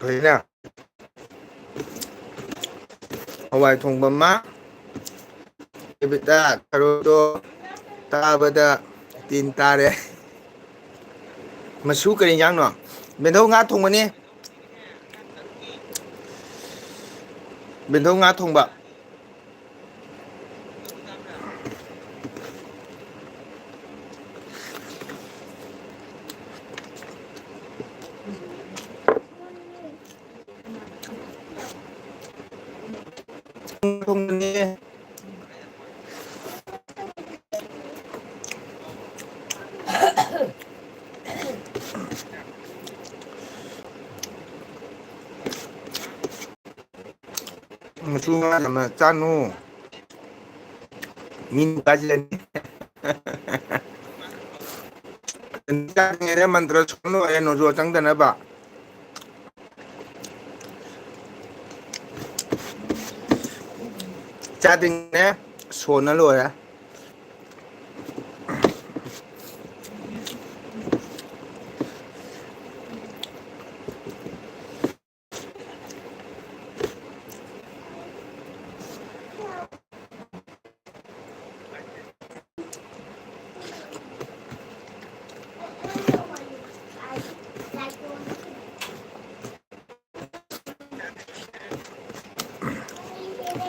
ꯐꯩꯅ ꯍꯋꯥꯏ ꯊꯣꯡꯕ ꯑꯃ ꯏꯕꯤꯇꯥ ꯊꯔꯣꯏꯗꯣ ꯇꯥꯕꯗ ꯇꯤꯟ ꯇꯥꯔꯦ ꯃꯆꯨ ꯀꯔꯤ ꯌꯦꯟꯖꯥꯡꯅꯣ ꯕꯦꯟꯙꯧ ꯉꯥ ꯊꯣꯡꯕꯅꯤ ꯕꯦꯟꯙꯧ ꯉꯥ ꯊꯣꯡꯕ ꯊꯣꯡꯕꯅꯤ ꯃꯆꯨ ꯉꯥ ꯌꯥꯝꯅ ꯆꯥꯅꯨ ꯃꯤꯅ ꯄꯥꯏꯁꯤꯜꯂꯅꯤ ꯆꯥꯗ꯭ꯔꯤꯉꯩꯗ ꯃꯟꯇ꯭ꯔ ꯁꯣꯟ ꯂꯣꯏꯔꯦ ꯅꯣꯖꯣ ꯆꯪꯗꯅꯕ ꯆꯥꯗ꯭ꯔꯤꯉꯩꯗ ꯁꯣꯟꯅ ꯂꯣꯏꯔꯦ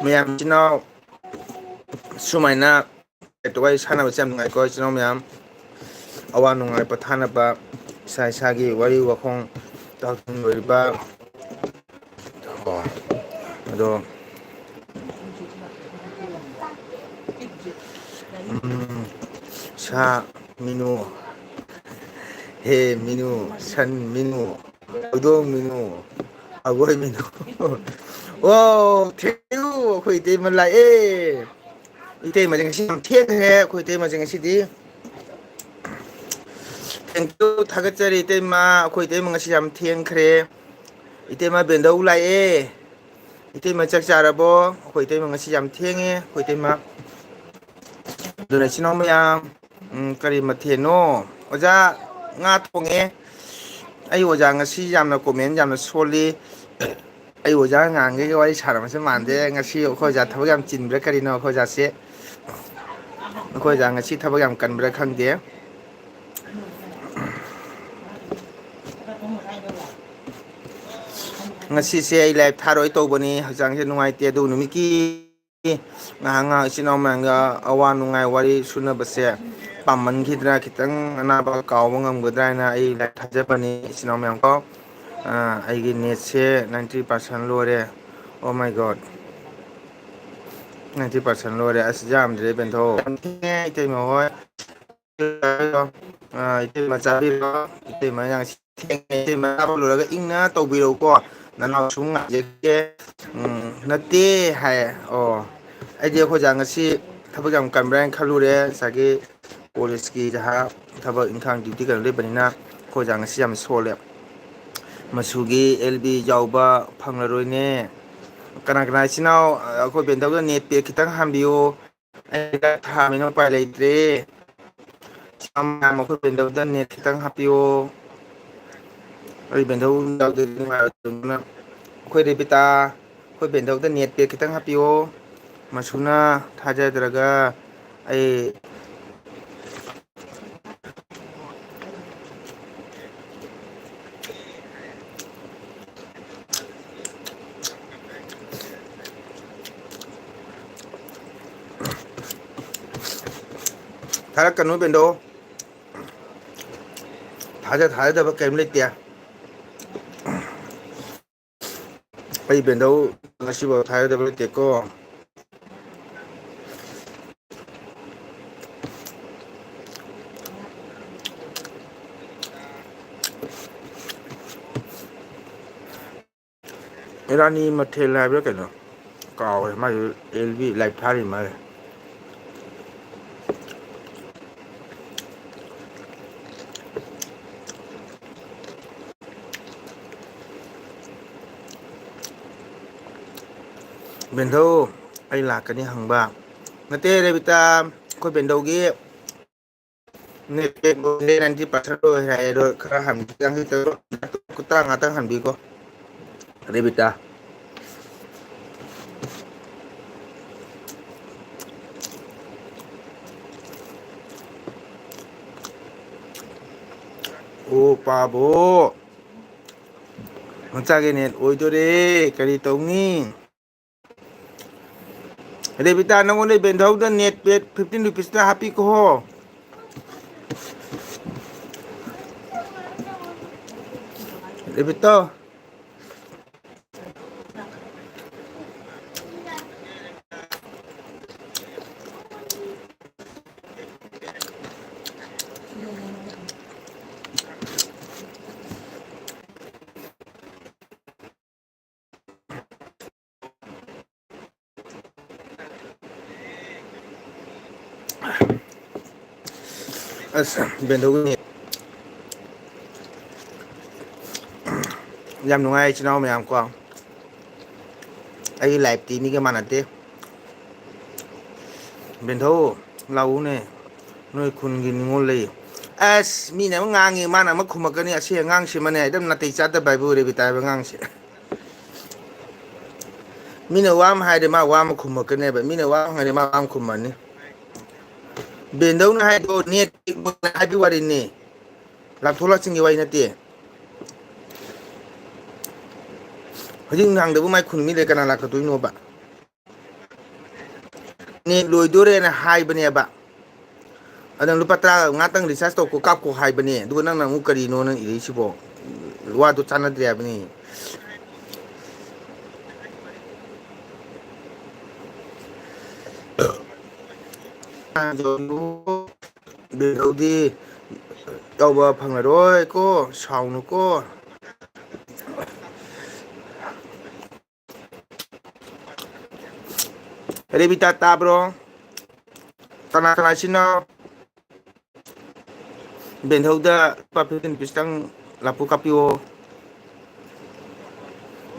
ꯃꯌꯥꯝ ꯏꯆꯤꯟ ꯏꯅꯥꯎ ꯁꯨꯃꯥꯏꯅ ꯋꯥꯔꯤ ꯁꯥꯟꯅꯕꯁꯦ ꯌꯥꯝ ꯅꯨꯡꯉꯥꯏꯀꯣ ꯏꯆꯤꯜ ꯏꯅꯥꯎ ꯃꯌꯥꯝ ꯑꯋꯥ ꯅꯨꯡꯉꯥꯏ ꯄꯣꯊꯥꯅꯕ ꯏꯁꯥ ꯏꯁꯥꯒꯤ ꯋꯥꯔꯤ ꯋꯥꯈꯣꯡ ꯂꯣꯏꯔꯤꯕ ꯑꯗꯣ ꯁꯥ ꯃꯤꯅꯨ ꯍꯦ ꯃꯤꯅꯨ ꯁꯟ ꯃꯤꯅꯨ ꯍꯧꯗꯣꯡ ꯃꯤꯅꯨ ꯑꯩꯈꯣꯏ ꯃꯤꯅꯨ ꯑꯣ ꯊꯦꯡꯀ꯭ꯌꯨ ꯑꯩꯈꯣꯏ ꯏꯇꯩꯃ ꯂꯥꯛꯑꯦ ꯏꯇꯩꯃꯁꯦ ꯉꯁꯤ ꯌꯥꯝ ꯊꯦꯡꯈ꯭ꯔꯦ ꯑꯩꯈꯣꯏ ꯏꯇꯩꯃꯁꯦ ꯉꯁꯤꯗꯤ ꯊꯦꯡꯀ꯭ꯌꯨ ꯊꯥꯒꯠꯆꯔꯤ ꯏꯇꯩꯃ ꯑꯩꯈꯣꯏ ꯏꯇꯩꯃ ꯉꯁꯤ ꯌꯥꯝ ꯊꯦꯡꯈ꯭ꯔꯦ ꯏꯇꯩꯃ ꯕꯦꯟꯗꯧ ꯂꯥꯛꯑꯦ ꯏꯇꯩꯃ ꯆꯥꯛ ꯆꯥꯔꯕꯣ ꯑꯩꯈꯣꯏ ꯏꯇꯩꯃ ꯉꯁꯤ ꯌꯥꯝ ꯊꯦꯡꯉꯦ ꯑꯩꯈꯣꯏ ꯏꯇꯩꯃ ꯑꯗꯨꯅ ꯏꯆꯤꯟ ꯏꯅꯥꯎ ꯃꯌꯥꯝ ꯀꯔꯤ ꯃꯊꯦꯜꯅꯣ ꯑꯣꯖꯥ ꯉꯥ ꯊꯣꯡꯉꯦ ꯑꯩ ꯑꯣꯖꯥ ꯉꯁꯤ ꯌꯥꯝꯅ ꯀꯣꯃꯦꯟ ꯌꯥꯝꯅ ꯁꯣꯜꯂꯤ ꯑꯩ ꯑꯣꯖꯥ ꯉꯍꯥꯟꯈꯩꯒ ꯋꯥꯔꯤ ꯁꯥꯟꯅꯕꯁꯨ ꯃꯥꯟꯗꯦ ꯉꯁꯤ ꯑꯩꯈꯣꯏ ꯑꯣꯖꯥ ꯊꯕꯛ ꯌꯥꯝ ꯆꯤꯟꯕ꯭ꯔꯥ ꯀꯔꯤꯅꯣ ꯑꯩꯈꯣꯏ ꯑꯣꯖꯥꯁꯦ ꯑꯩꯈꯣꯏ ꯑꯣꯖꯥ ꯉꯁꯤ ꯊꯕꯛ ꯌꯥꯝ ꯀꯟꯕ꯭ꯔꯥ ꯈꯪꯗꯦ ꯉꯁꯤꯁꯦ ꯑꯩ ꯂꯥꯏꯞ ꯊꯥꯔꯣꯏ ꯇꯧꯕꯅꯤ ꯍꯛꯆꯥꯡꯁꯦ ꯅꯨꯡꯉꯥꯏꯇꯦ ꯑꯗꯨ ꯅꯨꯃꯤꯠꯀꯤ ꯉꯥꯏꯍꯥꯛ ꯉꯥꯏꯍꯥꯛ ꯏꯆꯤꯜ ꯏꯅꯥꯎ ꯃꯌꯥꯝꯒ ꯑꯋꯥ ꯅꯨꯡꯉꯥꯏ ꯋꯥꯔꯤ ꯁꯨꯅꯕꯁꯦ ꯄꯥꯝꯃꯟꯈꯤꯗ꯭ꯔꯥ ꯈꯤꯇꯪ ꯑꯅꯥꯕ ꯀꯥꯎꯕ ꯉꯝꯒꯗ꯭ꯔꯥ ꯍꯥꯏꯅ ꯑꯩ ꯂꯥꯏꯞ ꯊꯥꯖꯕꯅꯤ ꯏꯆꯤꯟ ꯏꯅꯥꯎ ꯃꯌꯥꯝ ꯀꯣ ꯑꯩꯒꯤ ꯅꯦꯠꯁꯦ 90% ꯂꯣꯏꯔꯦ ꯑꯣ ꯃꯥꯏ ꯒꯣꯠ 90% ꯂꯣꯏꯔꯦ ꯑꯁ ꯌꯥꯝꯗ꯭ꯔꯦ ꯕꯦꯟꯊꯣ ꯏꯇꯩꯃ ꯍꯣꯏ ꯏꯇꯩꯃ ꯆꯥꯕꯤꯔꯣ ꯏꯇꯩꯃ ꯏꯇꯩꯃ ꯆꯥꯕ ꯂꯣꯏꯔꯒ ꯏꯪꯅ ꯇꯧꯕꯤꯔꯛꯎꯀꯣ ꯅꯅꯥꯎꯁꯨ ꯉꯥꯏꯖꯒꯦ ꯅꯠꯇꯦ ꯍꯥꯏ ꯑꯣ ꯑꯩꯗꯤ ꯑꯩꯈꯣꯏ ꯑꯣꯖꯥ ꯉꯁꯤ ꯊꯕꯛ ꯌꯥꯝ ꯀꯟꯕ꯭ꯔꯥ ꯍꯥꯏꯅ ꯈꯜꯂꯨꯔꯦ ꯉꯁꯥꯏꯒꯤ ꯀꯣꯂꯦꯖꯀꯤ ꯖꯍꯥ ꯊꯕꯛ ꯏꯪꯈꯥꯡ ꯗ꯭ꯌꯨꯇꯤ ꯀꯩꯅꯣ ꯂꯩꯕꯅꯤꯅ ꯑꯩꯈꯣꯏ ꯑꯣꯖꯥ ꯉꯁꯤ ꯌꯥꯝ ꯁꯣꯜꯂꯦ ꯃꯆꯨꯒꯤ ꯑꯦꯜ ꯕꯤ ꯌꯥꯎꯕ ꯐꯪꯂꯔꯣꯏꯅꯦ ꯀꯅꯥ ꯀꯅꯥ ꯏꯆꯤꯟ ꯏꯅꯥꯎ ꯑꯩꯈꯣꯏ ꯕꯦꯟꯗꯧꯗ ꯅꯦꯠ ꯄꯦꯛ ꯈꯤꯇꯪ ꯍꯥꯟꯕꯤꯌꯨ ꯑꯩ ꯊꯥꯕꯅꯤꯅ ꯎꯄꯥꯏ ꯂꯩꯇ꯭ꯔꯦ ꯃꯈꯣꯏ ꯕꯦꯟꯗꯧꯗ ꯅꯦꯠ ꯈꯤꯇꯪ ꯍꯥꯞꯄꯤꯌꯣ ꯑꯩ ꯕꯦꯟꯙꯧ ꯌꯥꯎꯗꯗꯤ ꯅꯨꯡꯉꯥꯏꯔꯗꯨꯅ ꯑꯩꯈꯣꯏ ꯔꯦꯕꯤꯇꯥ ꯑꯩꯈꯣꯏ ꯕꯦꯟꯗꯧꯗ ꯅꯦꯠ ꯄꯦꯛ ꯈꯤꯇꯪ ꯍꯥꯞꯄꯤꯌꯣ ꯃꯁꯨꯅ ꯊꯥꯖꯗ꯭ꯔꯒ ꯑꯩ ꯊꯥꯔꯛꯀꯅꯨ ꯕꯦꯟꯗꯣ ꯊꯥꯖꯗꯕ ꯀꯔꯤꯝ ꯂꯩꯇꯦ ꯑꯩ ꯕꯦꯟꯗꯧ ꯉꯁꯤꯐꯥꯎ ꯊꯥꯖꯗꯕ ꯂꯩꯇꯦꯀꯣ ꯏꯔꯥꯅꯤ ꯃꯊꯦꯜ ꯍꯥꯏꯕ꯭ꯔꯥ ꯀꯩꯅꯣ ꯀꯥꯎꯋꯦ ꯃꯥꯏꯗꯨ ꯑꯦꯜꯕꯤ ꯂꯥꯏꯞ ꯊꯥꯔꯤ ꯃꯥꯜꯂꯦ ꯕꯦꯟꯙꯧ ꯑꯩ ꯂꯥꯛꯀꯅꯤ ꯍꯪꯕ ꯅꯠꯇꯦ ꯔꯦꯕꯤꯇꯥ ꯑꯩꯈꯣꯏ ꯕꯦꯟꯗꯧꯒꯤ ꯅꯦꯠꯄꯦꯛ90% ꯑꯣꯏ ꯍꯥꯏ ꯑꯗꯣ ꯈꯔ ꯀꯨꯇꯥ ꯉꯥꯛꯇꯪ ꯍꯟꯕꯤꯀꯣ ꯔꯦꯕꯤꯇꯥ ꯑꯣ ꯄꯥꯕꯣ ꯃꯆꯥꯒꯤ ꯅꯦꯠ ꯑꯣꯏꯗꯣꯔꯦ ꯀꯔꯤ ꯇꯧꯅꯤ ꯔꯦꯕꯤꯇꯥ ꯅꯪꯉꯣꯟꯗ ꯕꯦꯟꯙꯧꯗ ꯅꯦꯠ ꯄꯦꯠ 15 ꯔꯨꯄꯤꯁꯇ ꯍꯥꯞꯄꯤꯈꯣ ꯔꯦꯕꯤꯇꯥ ꯑꯁ ꯕꯦꯟꯙꯧꯒꯤ ꯌꯥꯝ ꯅꯨꯡꯉꯥꯏ ꯏꯆꯤꯜ ꯏꯅꯥꯎ ꯃꯌꯥꯝ ꯀꯣ ꯑꯩꯒꯤ ꯂꯥꯏꯐꯇꯤ ꯃꯤꯒ ꯃꯥꯟꯅꯗꯦ ꯕꯦꯟꯙꯧ ꯂꯥꯛꯎꯅꯦ ꯅꯣꯏ ꯈꯨꯟꯒꯤ ꯅꯤꯉꯣꯜ ꯂꯩ ꯑꯁ ꯃꯤꯅ ꯑꯃ ꯉꯥꯡꯉꯤ ꯃꯥꯅ ꯑꯃ ꯈꯨꯝꯃꯛꯀꯅꯤ ꯑꯁꯤ ꯑꯉꯥꯡꯁꯤꯃꯅꯦ ꯑꯗꯨꯝ ꯅꯥꯇꯩ ꯆꯥꯗꯕ ꯍꯥꯏꯕꯨ ꯔꯦꯕꯤꯇꯥ ꯍꯥꯏꯕ ꯑꯉꯥꯡꯁꯦ ꯃꯤꯅ ꯋꯥ ꯑꯃ ꯍꯥꯏꯔꯗꯤ ꯃꯥ ꯋꯥ ꯑꯃ ꯈꯨꯝꯃꯛꯀꯅꯦꯕ ꯃꯤꯅ ꯋꯥ ꯑꯃ ꯍꯥꯏꯔꯗꯤ ꯃꯥ ꯋꯥ ꯑꯃ ꯈꯨꯝꯃꯛꯅꯤ ꯕꯦꯟꯗꯧꯅ ꯍꯥꯏꯗꯣ ꯅꯦꯠ ꯍꯥꯏꯕꯒꯤ ꯋꯥꯔꯤꯅꯤ ꯂꯥꯛꯊꯣꯛ ꯂꯥꯛꯁꯤꯟꯒꯤ ꯋꯥꯔꯤ ꯅꯠꯇꯦ ꯍꯧꯖꯤꯛ ꯅꯨꯡꯗꯥꯡꯗꯕꯨ ꯃꯥꯏ ꯈꯨꯟ ꯃꯤ ꯂꯩ ꯀꯅꯥ ꯂꯥꯛꯀꯗꯣꯏꯅꯣꯕ ꯅꯦꯠ ꯂꯣꯏꯗꯣꯔꯦꯅ ꯍꯥꯏꯕꯅꯦꯕ ꯑꯗ ꯂꯨꯄꯥ 10 ꯉꯥꯛꯇꯪ ꯔꯤꯆꯥꯔꯖ ꯇꯧꯀꯣ ꯀꯥꯞꯀꯣ ꯍꯥꯏꯕꯅꯦ ꯑꯗꯨꯒ ꯅꯪꯅ ꯑꯃꯨꯛ ꯀꯔꯤꯅꯣ ꯅꯪ ꯏꯔꯛꯏꯁꯤꯕꯣ ꯋꯥꯗꯨ ꯆꯥꯟꯅꯗ꯭ꯔꯦ ꯍꯥꯏꯕꯅꯤ ꯕꯦꯟꯗꯧꯗꯤ ꯇꯧꯕ ꯐꯪꯉꯔꯣꯏꯀꯣ ꯁꯥꯎꯅꯨꯀꯣ ꯔꯦꯕꯤꯇꯥ ꯇꯥꯕ꯭ꯔꯣ ꯀꯅꯥ ꯀꯅꯥ ꯕꯦꯟꯙꯧꯗ ꯂꯨꯄꯥ 15 ꯔꯨꯄꯤꯁꯇꯪ ꯂꯐꯨ ꯀꯥꯞꯄꯤꯌꯣ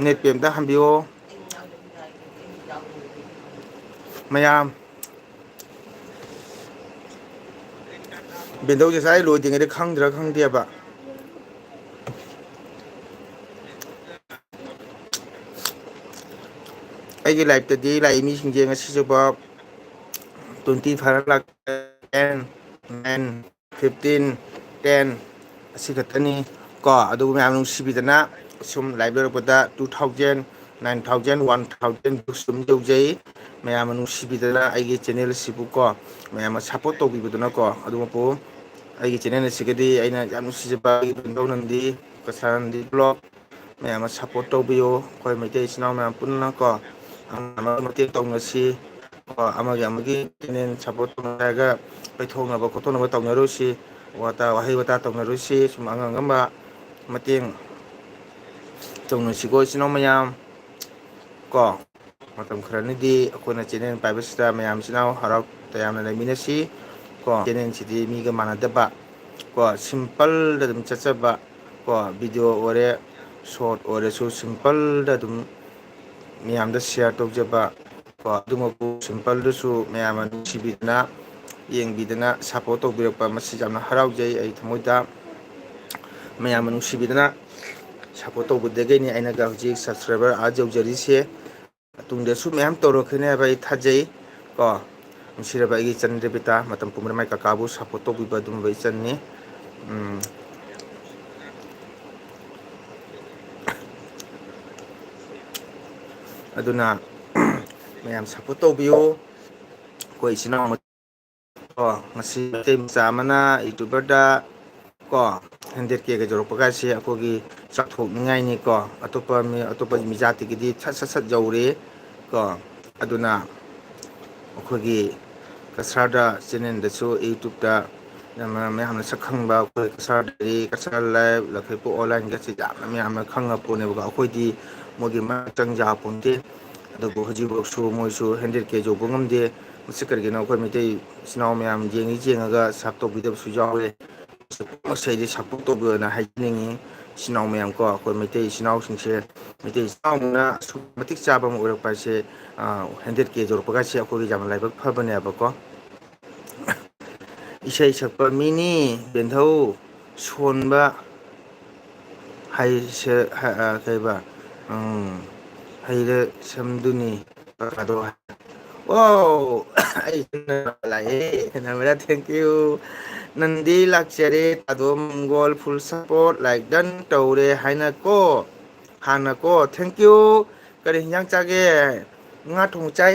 ꯅꯦꯠ ꯄꯦꯛ ꯑꯝꯇ ꯍꯟꯕꯤꯌꯣ ꯃꯌꯥꯝ ꯕꯦꯟꯗꯧꯁꯦ ꯉꯁꯥꯏ ꯂꯣꯏꯗ꯭ꯔꯤꯉꯩꯗ ꯈꯪꯗ꯭ꯔꯥ ꯈꯪꯗꯦꯕ ꯑꯩꯒꯤ ꯂꯥꯏꯐꯇꯗꯤ ꯂꯥꯛꯏ ꯃꯤꯁꯤꯡꯁꯦ ꯉꯁꯤꯁꯨꯕ 20 ꯐꯥꯔꯛ ꯂꯥꯛ 10 9 15 10 ꯑꯁꯤ ꯈꯛꯇꯅꯤ ꯀꯣ ꯑꯗꯨꯒ ꯃꯌꯥꯝ ꯅꯨꯡꯁꯤꯕꯤꯗꯅ ꯁꯨꯝ ꯂꯥꯏꯞ ꯂꯣꯏꯔꯛꯄꯗ 2000 9000 1000 ꯁꯨꯝ ꯌꯧꯖꯩ ꯃꯌꯥꯝꯅ ꯅꯨꯡꯁꯤꯕꯤꯗꯅ ꯑꯩꯒꯤ ꯆꯦꯅꯦꯜ ꯑꯁꯤꯕꯨ ꯀꯣ ꯃꯌꯥꯝꯅ ꯁꯞꯄꯣꯔꯠ ꯇꯧꯕꯤꯕꯗꯨꯅꯀꯣ ꯑꯗꯨꯃꯛꯄꯨ ꯑꯩꯒꯤ ꯆꯦꯅꯦꯜ ꯑꯁꯤꯒꯗꯤ ꯑꯩꯅ ꯌꯥꯝ ꯅꯨꯡꯁꯤꯖꯕ ꯏꯕꯨꯙꯧ ꯀꯁꯥꯅꯟꯗꯤ ꯕ꯭ꯂꯣꯛ ꯃꯌꯥꯝꯅ ꯁꯞꯄꯣꯔꯠ ꯇꯧꯕꯤꯌꯨ ꯑꯩꯈꯣꯏ ꯃꯩꯇꯩ ꯏꯆꯤꯜ ꯏꯅꯥꯎ ꯃꯌꯥꯝ ꯄꯨꯟꯅ ꯀꯣ ꯃꯇꯦꯡ ꯇꯧꯅꯁꯤ ꯑꯃꯒꯤ ꯆꯦꯅꯦꯜ ꯁꯞꯄꯣꯔꯠ ꯇꯧꯅ ꯍꯥꯏꯔꯒ ꯄꯩꯊꯣꯛꯅꯕ ꯈꯣꯠꯇꯣꯛꯅꯕ ꯇꯧꯅꯔꯨꯁꯤ ꯋꯥꯍꯩ ꯋꯥꯇꯥ ꯇꯧꯅꯔꯨꯁꯤ ꯁꯨꯝ ꯑꯉꯝ ꯑꯉꯝꯕ ꯃꯇꯦꯡ ꯇꯧꯅꯁꯤꯀꯣ ꯏꯆꯤꯟ ꯏꯅꯥꯎ ꯃꯌꯥꯝ ꯀꯣ ꯃꯇꯝ ꯈꯔꯅꯤꯗꯤ ꯑꯩꯈꯣꯏꯅ ꯆꯦꯅꯦꯜ ꯄꯥꯏꯕꯁꯤꯗ ꯃꯌꯥꯝ ꯏꯆꯤꯟ ꯏꯅꯥꯎ ꯍꯔꯥꯎ ꯇꯌꯥꯝꯅ ꯂꯩꯃꯤꯟꯅꯁꯤ ꯀꯣ ꯆꯦꯅꯦꯜꯁꯤꯗꯤ ꯃꯤꯒ ꯃꯥꯟꯅꯗꯕ ꯀꯣ ꯁꯤꯝꯄꯜꯗ ꯑꯗꯨꯝ ꯆꯠꯆꯕ ꯀꯣ ꯚꯤꯗꯤꯑꯣ ꯑꯣꯏꯔꯦ ꯁꯣꯔꯠ ꯑꯣꯏꯔꯁꯨ ꯁꯤꯝꯄꯜꯗ ꯑꯗꯨꯝ ꯃꯤꯌꯥꯝꯗ ꯁꯤꯌꯥꯔ ꯇꯧꯖꯕ ꯀꯣ ꯑꯗꯨꯃꯛꯄꯨ ꯁꯤꯝꯄꯜꯗꯨꯁꯨ ꯃꯌꯥꯝꯅ ꯅꯨꯡꯁꯤꯕꯤꯗꯅ ꯌꯦꯡꯕꯤꯗꯅ ꯁꯞꯄꯣꯔꯠ ꯇꯧꯕꯤꯔꯛꯄ ꯃꯁꯤ ꯌꯥꯝꯅ ꯍꯔꯥꯎꯖꯩ ꯑꯩ ꯊꯃꯣꯏꯗ ꯃꯌꯥꯝꯅ ꯅꯨꯡꯁꯤꯕꯤꯗꯅ ꯁꯞꯄꯣꯔꯠ ꯇꯧꯕꯗꯒꯤꯅꯤ ꯑꯩꯅꯒ ꯍꯧꯖꯤꯛ ꯁꯕꯁꯀ꯭ꯔꯥꯏꯕꯔ ꯌꯧꯖꯔꯤꯁꯦ ꯇꯨꯡꯗꯁꯨ ꯃꯌꯥꯝ ꯇꯧꯔꯛꯀꯅꯤ ꯍꯥꯏꯕ ꯑꯩ ꯊꯥꯖꯩ ꯀꯣ ꯅꯨꯡꯁꯤꯔꯕ ꯑꯩꯒꯤ ꯏꯆꯟ ꯔꯦꯕꯤꯇꯥ ꯃꯇꯝ ꯄꯨꯝꯕꯗ ꯃꯥꯏ ꯀꯀꯥꯕꯨ ꯁꯞꯄꯣꯔꯠ ꯇꯧꯕꯤꯕ ꯑꯗꯨꯝꯕ ꯏꯆꯟꯅꯤ ꯑꯗꯨꯅ ꯃꯌꯥꯝ ꯁꯞꯄꯣꯔꯠ ꯇꯧꯕꯤꯌꯨ ꯑꯩꯈꯣꯏ ꯏꯆꯤꯟ ꯏꯅꯥꯎ ꯀꯣ ꯉꯁꯤ ꯃꯩꯇꯩ ꯃꯆꯥ ꯑꯃꯅ ꯌꯨꯇꯨꯕꯔꯗ ꯀꯣ 100K ꯌꯧꯔꯛꯄꯒꯁꯦ ꯑꯩꯈꯣꯏꯒꯤ ꯆꯥꯎꯊꯣꯛꯅꯤꯡꯉꯥꯏꯅꯤꯀꯣ ꯑꯇꯣꯞꯄ ꯃꯤꯖꯥꯇꯤꯒꯤꯗꯤ ꯁꯠ ꯌꯧꯔꯦ ꯀꯣ ꯑꯗꯨꯅ ꯑꯩꯈꯣꯏꯒꯤ ꯀꯁꯥꯔꯗ ꯆꯦꯟꯅꯦꯜꯗꯁꯨ ꯌꯨꯇꯨꯕꯇ ꯃꯌꯥꯝꯅ ꯁꯛ ꯈꯪꯕ ꯑꯩꯈꯣꯏ ꯀꯁꯥꯔꯗꯗꯤ ꯀꯁꯥꯔ ꯂꯥꯏꯚ ꯂꯩꯈꯩꯄꯣꯛ ꯑꯣꯟꯂꯥꯏꯟꯒꯁꯤ ꯌꯥꯝꯅ ꯃꯌꯥꯝꯅ ꯈꯪꯉꯄꯣꯠꯅꯦꯕꯀꯣ ꯑꯩꯈꯣꯏꯗꯤ ꯃꯣꯏꯒꯤ ꯃꯔꯛꯇꯪ ꯌꯥꯄꯣꯟꯇꯦ ꯑꯗꯨꯕꯨ ꯍꯧꯖꯤꯛꯐꯥꯎꯁꯨ ꯃꯣꯏꯁꯨ 100K ꯌꯧꯕ ꯉꯝꯗꯦ ꯃꯁꯤ ꯀꯔꯤꯒꯤꯅꯣ ꯑꯩꯈꯣꯏ ꯃꯩꯇꯩ ꯏꯆꯤꯟ ꯏꯅꯥꯎ ꯃꯌꯥꯝ ꯌꯦꯡꯉꯒ ꯁꯞ ꯇꯧꯕꯤꯗꯕꯁꯨ ꯌꯥꯎꯋꯦ ꯃꯁꯤꯗꯤ ꯁꯞꯄꯣꯔꯠ ꯇꯧꯕꯤꯌꯣꯅ ꯍꯥꯏꯖꯅꯤꯡꯉꯤ ꯏꯆꯤꯟ ꯏꯅꯥꯎ ꯃꯌꯥꯝ ꯀꯣ ꯑꯩꯈꯣꯏ ꯃꯩꯇꯩ ꯏꯆꯤꯟ ꯏꯅꯥꯎꯁꯤꯡꯁꯦ ꯃꯩꯇꯩ ꯏꯆꯤꯟ ꯏꯅꯥꯎꯅ ꯑꯁꯨꯛ ꯃꯇꯤꯛ ꯆꯥꯕ ꯑꯃ ꯑꯣꯏꯔꯛꯄ ꯍꯥꯏꯁꯦ 100K ꯌꯧꯔꯛꯄꯒꯁꯦ ꯑꯩꯈꯣꯏꯒꯤ ꯌꯥꯝꯅ ꯂꯥꯏꯕꯛ ꯐꯕꯅꯦꯕꯀꯣ ꯏꯁꯩ ꯁꯛꯄ ꯃꯤꯅꯤ ꯕꯦꯟꯙꯧ ꯁꯣꯟꯕ ꯀꯩꯕ ꯍꯩꯔ ꯁꯝꯗꯨꯅꯤ ꯀꯀꯥꯗꯣ ꯑꯣ ꯑꯩ ꯂꯥꯛꯑꯦ ꯊꯦꯡꯀ꯭ꯌꯨ ꯅꯟꯗꯤ ꯂꯥꯛꯆꯔꯦ ꯇꯥꯗꯣ ꯃꯪꯒꯣꯜ ꯐꯨꯜ ꯁꯞꯄꯣꯔꯠ ꯂꯥꯏꯛ ꯗꯟ ꯇꯧꯔꯦ ꯍꯥꯏꯅꯀꯣ ꯍꯥꯟꯅꯀꯣ ꯊꯦꯡꯀ꯭ꯌꯨ ꯀꯔꯤ ꯍꯤꯟꯖꯥꯡ ꯆꯥꯒꯦ ꯉꯥ ꯊꯣꯡꯕ ꯆꯥꯏ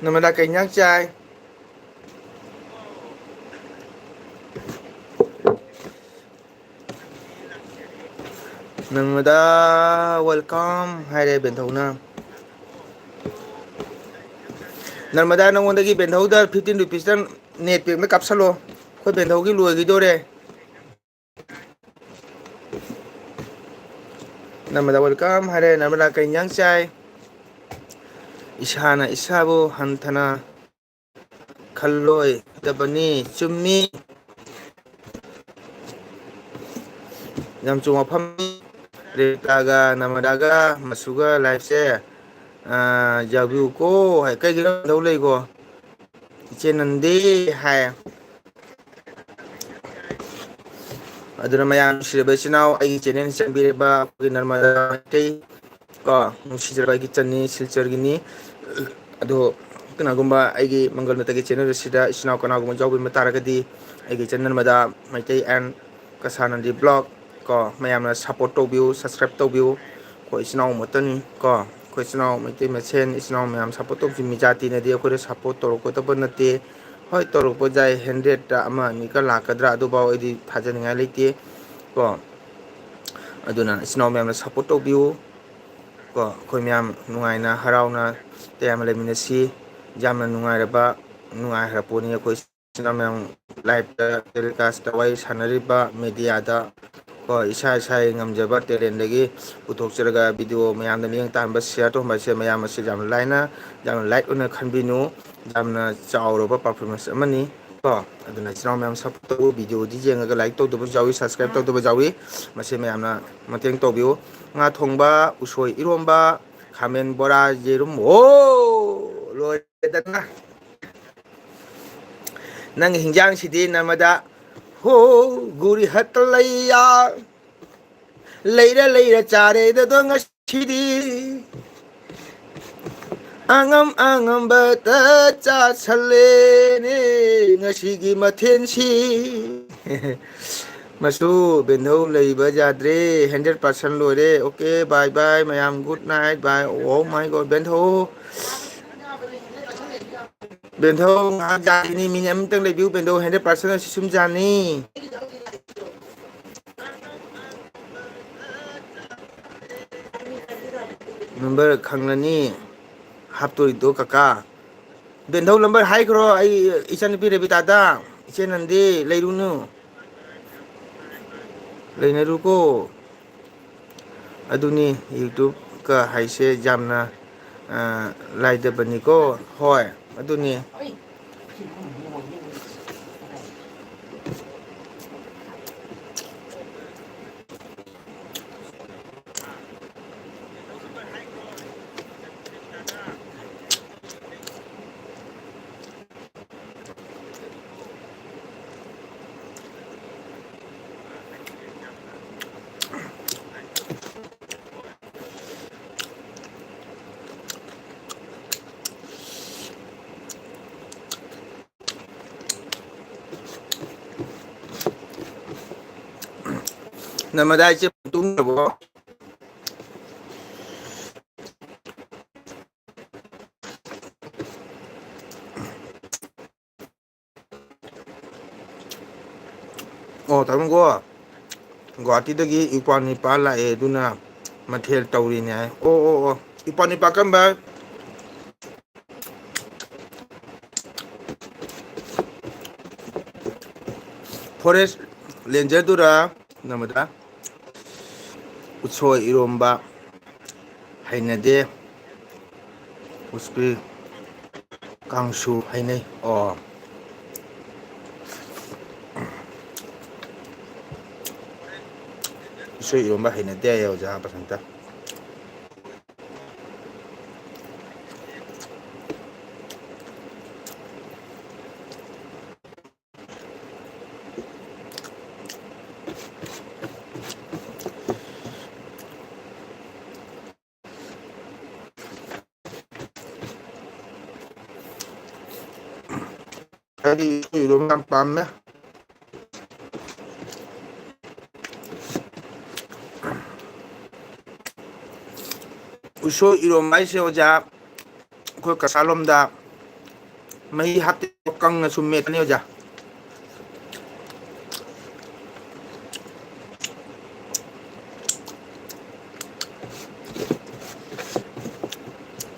ꯅꯃꯗꯥ ꯀꯩ ꯍꯤꯟꯖꯥꯡ ꯆꯥꯏ ꯅꯪꯃꯗ ꯋꯦꯜꯀꯝ ꯍꯥꯏꯔꯦ ꯕꯦꯟꯊꯧꯅ ꯅꯔꯃꯗꯥ ꯅꯉꯣꯟꯗꯒꯤ ꯕꯦꯟꯙꯧꯗ 15 ꯔꯨꯄꯤꯁꯇꯪ ꯅꯦꯠ ꯄꯦꯛ ꯑꯃ ꯀꯥꯞꯁꯜꯂꯣ ꯑꯩꯈꯣꯏ ꯕꯦꯟꯙꯧꯒꯤ ꯂꯣꯏꯈꯤꯗꯣꯔꯦ ꯅꯔꯃꯗꯥ ꯋꯦꯜꯀꯝ ꯍꯥꯏꯔꯦ ꯅꯔꯃꯗꯥ ꯀꯩ ꯍꯤꯟꯖꯥꯡ ꯆꯥꯏ ꯏꯁꯥꯅ ꯏꯁꯥꯕꯨ ꯍꯟꯊꯅ ꯈꯜꯂꯣꯏꯗꯕꯅꯤ ꯆꯨꯝꯃꯤ ꯌꯥꯝ ꯆꯨꯝꯕ ꯋꯥꯐꯝꯅꯤ ꯔꯦꯇꯥꯒ ꯅꯃꯗꯥꯒ ꯃꯁꯨꯒ ꯂꯥꯏꯐꯁꯦ ꯌꯥꯎꯕꯤꯌꯨꯀꯣ ꯀꯩꯒꯤꯅꯣ ꯕꯦꯟꯙꯧ ꯂꯩꯀꯣ ꯏꯆꯦ ꯅꯟꯗꯤ ꯍꯥꯏ ꯑꯗꯨꯅ ꯃꯌꯥꯝ ꯅꯨꯡꯁꯤꯔꯕ ꯏꯆꯤꯟ ꯏꯅꯥꯎ ꯑꯩꯒꯤ ꯆꯦꯅꯦꯜ ꯆꯪꯕꯤꯔꯤꯕ ꯑꯩꯈꯣꯏꯒꯤ ꯅꯔꯃꯗꯥ ꯃꯩꯇꯩ ꯀꯣ ꯅꯨꯡꯁꯤꯖꯔꯕ ꯑꯩꯒꯤ ꯏꯆꯟꯅꯤ ꯁꯤꯜꯆꯔꯒꯤꯅꯤ ꯑꯗꯣ ꯀꯅꯥꯒꯨꯝꯕ ꯑꯩꯒꯤ ꯃꯪꯒꯜ ꯅꯠꯇꯒꯤ ꯆꯦꯅꯦꯜ ꯑꯁꯤꯗ ꯏꯆꯤꯟ ꯏꯅꯥꯎ ꯀꯅꯥꯒꯨꯝꯕ ꯌꯥꯎꯕꯤꯕ ꯇꯥꯔꯒꯗꯤ ꯑꯩꯒꯤ ꯏꯆꯟ ꯅꯔꯃꯗꯥ ꯃꯩꯇꯩ ꯑꯦꯟ ꯀꯁꯥꯅꯟꯗꯤ ꯕ꯭ꯂꯣꯛ ꯀꯣ ꯃꯌꯥꯝꯅ ꯁꯞꯄꯣꯔꯠ ꯇꯧꯕꯤꯌꯨ ꯁꯕꯁꯀ꯭ꯔꯥꯏꯞ ꯇꯧꯕꯤꯌꯨ ꯑꯩꯈꯣꯏ ꯏꯆꯤꯟ ꯏꯅꯥꯎ ꯑꯃꯠꯇꯅꯤ ꯀꯣ ꯑꯩꯈꯣꯏ ꯏꯆꯤꯟ ꯏꯅꯥꯎ ꯃꯩꯇꯩ ꯃꯁꯦꯟ ꯏꯆꯤꯟ ꯏꯅꯥꯎ ꯃꯌꯥꯝ ꯁꯞꯄꯣꯔꯠ ꯇꯧꯕꯁꯤ ꯃꯤꯖꯥꯇꯤꯅꯗꯤ ꯑꯩꯈꯣꯏꯗ ꯁꯞꯄꯣꯔꯠ ꯇꯧꯔꯛꯀꯗꯕ ꯅꯠꯇꯦ ꯍꯣꯏ ꯇꯧꯔꯛꯄ ꯌꯥꯏ 100ꯇ ꯑꯃ ꯑꯅꯤꯒ ꯂꯥꯛꯀꯗ꯭ꯔꯥ ꯑꯗꯨꯐꯥꯎ ꯑꯩꯗꯤ ꯊꯥꯖꯅꯤꯡꯉꯥꯏ ꯂꯩꯇꯦ ꯀꯣ ꯑꯗꯨꯅ ꯏꯆꯤꯟ ꯏꯅꯥꯎ ꯃꯌꯥꯝꯅ ꯁꯞꯄꯣꯔꯠ ꯇꯧꯕꯤꯌꯨ ꯀꯣ ꯑꯩꯈꯣꯏ ꯃꯌꯥꯝ ꯅꯨꯡꯉꯥꯏꯅ ꯍꯔꯥꯎꯅ ꯇꯌꯥꯝꯅ ꯂꯩꯃꯤꯟꯅꯁꯤ ꯌꯥꯝꯅ ꯅꯨꯡꯉꯥꯏꯈ꯭ꯔ ꯄꯣꯠꯅꯤ ꯑꯩꯈꯣꯏ ꯏꯆꯤꯟ ꯏꯅꯥꯎ ꯃꯌꯥꯝ ꯂꯥꯏꯞꯇ ꯇꯦꯂꯤꯀꯥꯁꯇ ꯋꯥꯔꯤ ꯁꯥꯟꯅꯔꯤꯕ ꯃꯦꯗꯤꯌꯥꯗ ꯀꯣ ꯏꯁꯥ ꯉꯝꯖꯕ ꯇꯦꯂꯦꯟꯗꯒꯤ ꯄꯨꯊꯣꯛꯆꯔꯒ ꯚꯤꯗꯤꯑꯣ ꯃꯌꯥꯝꯗ ꯃꯤꯠꯌꯦꯡ ꯇꯥꯍꯟꯕ ꯁꯤꯌꯥꯔ ꯇꯧꯍꯟꯕ ꯍꯥꯏꯁꯦ ꯃꯌꯥꯝ ꯑꯁꯤ ꯌꯥꯝꯅ ꯂꯥꯏꯅ ꯌꯥꯝꯅ ꯂꯥꯏꯠ ꯑꯣꯏꯅ ꯈꯟꯕꯤꯅꯨ ꯌꯥꯝꯅ ꯆꯥꯎꯔꯕ ꯄꯔꯐꯣꯔꯃꯦꯟꯁ ꯑꯃꯅꯤ ꯀꯣ ꯑꯗꯨꯅ ꯏꯆꯤꯟ ꯏꯅꯥꯎ ꯃꯌꯥꯝ ꯁꯞꯄꯣꯔꯠ ꯇꯧꯕ ꯚꯤꯗꯤꯑꯣꯗꯤ ꯌꯦꯡꯉꯒ ꯂꯥꯏꯛ ꯇꯧꯗꯕꯁꯨ ꯌꯥꯎꯏ ꯁꯕꯁꯀ꯭ꯔꯥꯏꯞ ꯇꯧꯗꯕ ꯌꯥꯎꯏ ꯃꯁꯤ ꯃꯌꯥꯝꯅ ꯃꯇꯦꯡ ꯇꯧꯕꯤꯌꯨ ꯉꯥ ꯊꯣꯡꯕ ꯎꯁꯣꯏ ꯏꯔꯣꯝꯕ ꯈꯥꯃꯦꯟ ꯕꯣꯔꯥ ꯌꯦꯔꯨꯝ ꯂꯣꯏꯔꯦꯗꯅ ꯅꯪ ꯍꯤꯟꯖꯥꯡꯁꯤꯗꯤ ꯅꯔꯃꯗꯥ ꯍꯣ ꯒꯨꯔꯤ ꯍꯠꯇ ꯂꯩꯌꯥ ꯂꯩꯔ ꯆꯥꯔꯦꯗꯗꯣ ꯉꯁꯤꯗꯤ ꯑꯉꯝꯕꯇ ꯆꯥꯁꯜꯂꯦꯅꯦ ꯉꯁꯤꯒꯤ ꯃꯊꯦꯜꯁꯤ ꯃꯆꯨ ꯕꯦꯟꯙꯧ ꯂꯩꯕ ꯌꯥꯗ꯭ꯔꯦ 100% ꯂꯣꯏꯔꯦ ꯑꯣꯀꯦ ꯕꯥꯏ ꯕꯥꯏ ꯃꯌꯥꯝ ꯒꯨꯗ ꯅꯥꯏꯠ ꯕꯥꯏ ꯑꯣ ꯃꯥꯏ ꯒꯣꯗ ꯕꯦꯟꯙꯧ ꯕꯦꯟꯙꯧ ꯉꯥꯏꯍꯥꯛ ꯌꯥꯈꯤꯅꯤ ꯃꯤꯅꯤꯠ ꯑꯃꯇꯪ ꯂꯩꯕꯤꯌꯨ ꯕꯦꯟꯙꯧ 100% ꯑꯁꯤ ꯁꯨꯝ ꯌꯥꯅꯤ ꯅꯝꯕꯔ ꯈꯪꯂꯅꯤ ꯍꯥꯞꯇꯣꯔꯤꯗꯣ ꯀꯀꯥ ꯕꯦꯟꯙꯧ ꯅꯝꯕꯔ ꯍꯥꯏꯈ꯭ꯔꯣ ꯑꯩ ꯏꯆꯟꯅꯨꯄꯤ ꯔꯦꯕꯤꯇꯥꯗ ꯏꯆꯦ ꯅꯟꯗꯤ ꯂꯩꯔꯨꯅꯨ ꯂꯩꯅꯔꯨꯀꯣ ꯑꯗꯨꯅꯤ ꯌꯨꯇꯨꯕꯀ ꯍꯥꯏꯁꯦ ꯌꯥꯝꯅ ꯂꯥꯏꯗꯕꯅꯤꯀꯣ ꯍꯣꯏ ꯑꯗꯨꯅꯤ ꯅꯃꯗꯥ ꯏꯆꯦ ꯇꯨꯝꯈ꯭ꯔꯕꯣ? ꯑꯣ ꯇꯥꯃꯣꯒꯣ ꯒꯨꯍꯥꯇꯤꯗꯒꯤ ꯏꯄ꯭ꯋꯥ ꯅꯤꯄꯥ ꯂꯥꯛꯑꯦ ꯑꯗꯨꯅ ꯃꯊꯦꯜ ꯇꯧꯔꯤꯅꯦ ꯍꯥꯏ ꯑꯣ ꯏꯄ꯭ꯋꯥꯅꯤꯄꯥ ꯀꯔꯝꯕ ꯐꯣꯔꯦꯁ ꯔꯦꯟꯖꯔꯗꯨꯔ ꯅꯃꯗꯥ? ꯎꯁꯣꯏ ꯏꯔꯣꯝꯕ ꯍꯩꯅꯗꯦ ꯎꯁꯣꯏ ꯀꯥꯡꯁꯨ ꯍꯩꯅꯩ ꯑꯣ ꯎꯁꯣꯏ ꯏꯔꯣꯝꯕ ꯍꯩꯅꯗꯦ ꯍꯥꯏꯌꯦ ꯑꯣꯖꯥ ꯕꯁꯟꯇ꯫ ꯑꯩꯗꯤ ꯎꯁꯣꯏ ꯏꯔꯣꯝꯕ ꯌꯥꯝ ꯄꯥꯝꯃꯦ꯫ ꯎꯁꯣꯏ ꯏꯔꯣꯝꯕ ꯍꯥꯏꯁꯦ ꯑꯣꯖꯥ ꯑꯩꯈꯣꯏ ꯀꯁꯥꯔꯂꯣꯝꯗ ꯃꯍꯤ ꯍꯥꯞꯇꯦ ꯀꯪꯅ ꯁꯨꯝ ꯃꯦꯠꯀꯅꯤ ꯑꯣꯖꯥ꯫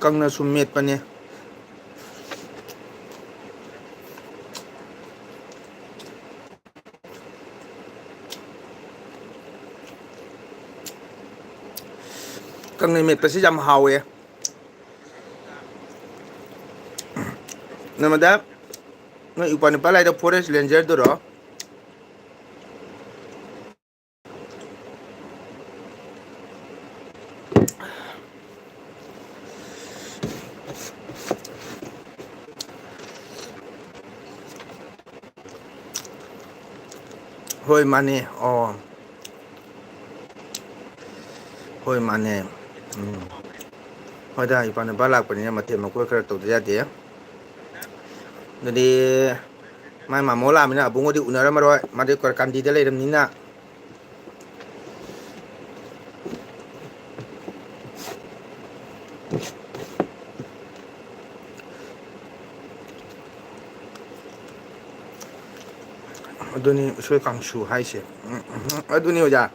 ꯀꯪꯅ ꯁꯨꯝ ꯃꯦꯠꯄꯅꯦ꯫ ꯀꯪꯅ ꯃꯦꯠꯄꯁꯤ ꯌꯥꯝ ꯍꯥꯎꯋꯦ꯫ ꯅꯃꯗꯥ ꯅꯣꯏ ꯏꯄ꯭ꯋꯥꯅꯤꯄꯥ ꯂꯥꯏꯗꯣ ꯐꯣꯔꯦꯁ ꯔꯦꯟꯖꯔꯗꯨꯔꯣ? ꯍꯣꯏ ꯃꯥꯅꯦ ꯑꯣ ꯍꯣꯏ ꯃꯥꯅꯦ ꯍꯣꯏꯗ ꯏꯄ꯭ꯋꯥꯅꯤꯄꯥ ꯂꯥꯛꯄꯅꯤꯅ ꯃꯊꯦꯜ ꯃꯀꯣꯏ ꯈꯔ ꯇꯧꯗ ꯌꯥꯗꯦ꯫ ꯑꯗꯨꯗꯤ ꯃꯥꯏ ꯃꯥꯃꯣ ꯂꯥꯛꯑꯃꯤꯅ ꯑꯕꯨꯡꯉꯣꯗꯤ ꯎꯅꯔꯝꯃꯔꯣꯏ ꯃꯥꯗꯤ ꯀꯥꯟꯆꯤꯗ ꯂꯩꯔꯕꯅꯤꯅ꯫ ꯑꯗꯨꯅꯤ ꯎꯁꯣꯏ ꯀꯥꯡꯁꯨ ꯍꯥꯏꯁꯦ ꯑꯗꯨꯅꯤ ꯑꯣꯖꯥ꯫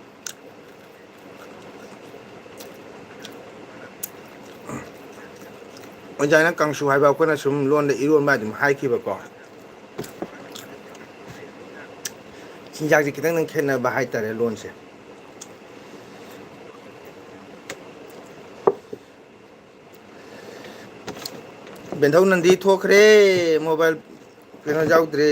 ꯑꯣꯖꯥꯅ ꯀꯥꯡꯁꯨ ꯍꯥꯏꯕ ꯑꯩꯈꯣꯏꯅ ꯁꯨꯝ ꯂꯣꯟꯗ ꯏꯔꯣꯟꯕ ꯑꯗꯨꯝ ꯍꯥꯏꯈꯤꯕꯀꯣ꯫ ꯆꯤꯟꯖꯥꯛꯁꯦ ꯈꯤꯇꯪ ꯈꯦꯠꯅꯕ ꯍꯥꯏꯇꯥꯔꯦ ꯂꯣꯟꯁꯦ꯫ ꯕꯦꯟꯊꯧ ꯅꯟꯗꯤ ꯊꯣꯛꯈ꯭ꯔꯦ ꯃꯣꯕꯥꯏꯜ ꯀꯩꯅꯣ ꯌꯥꯎꯗ꯭ꯔꯦ꯫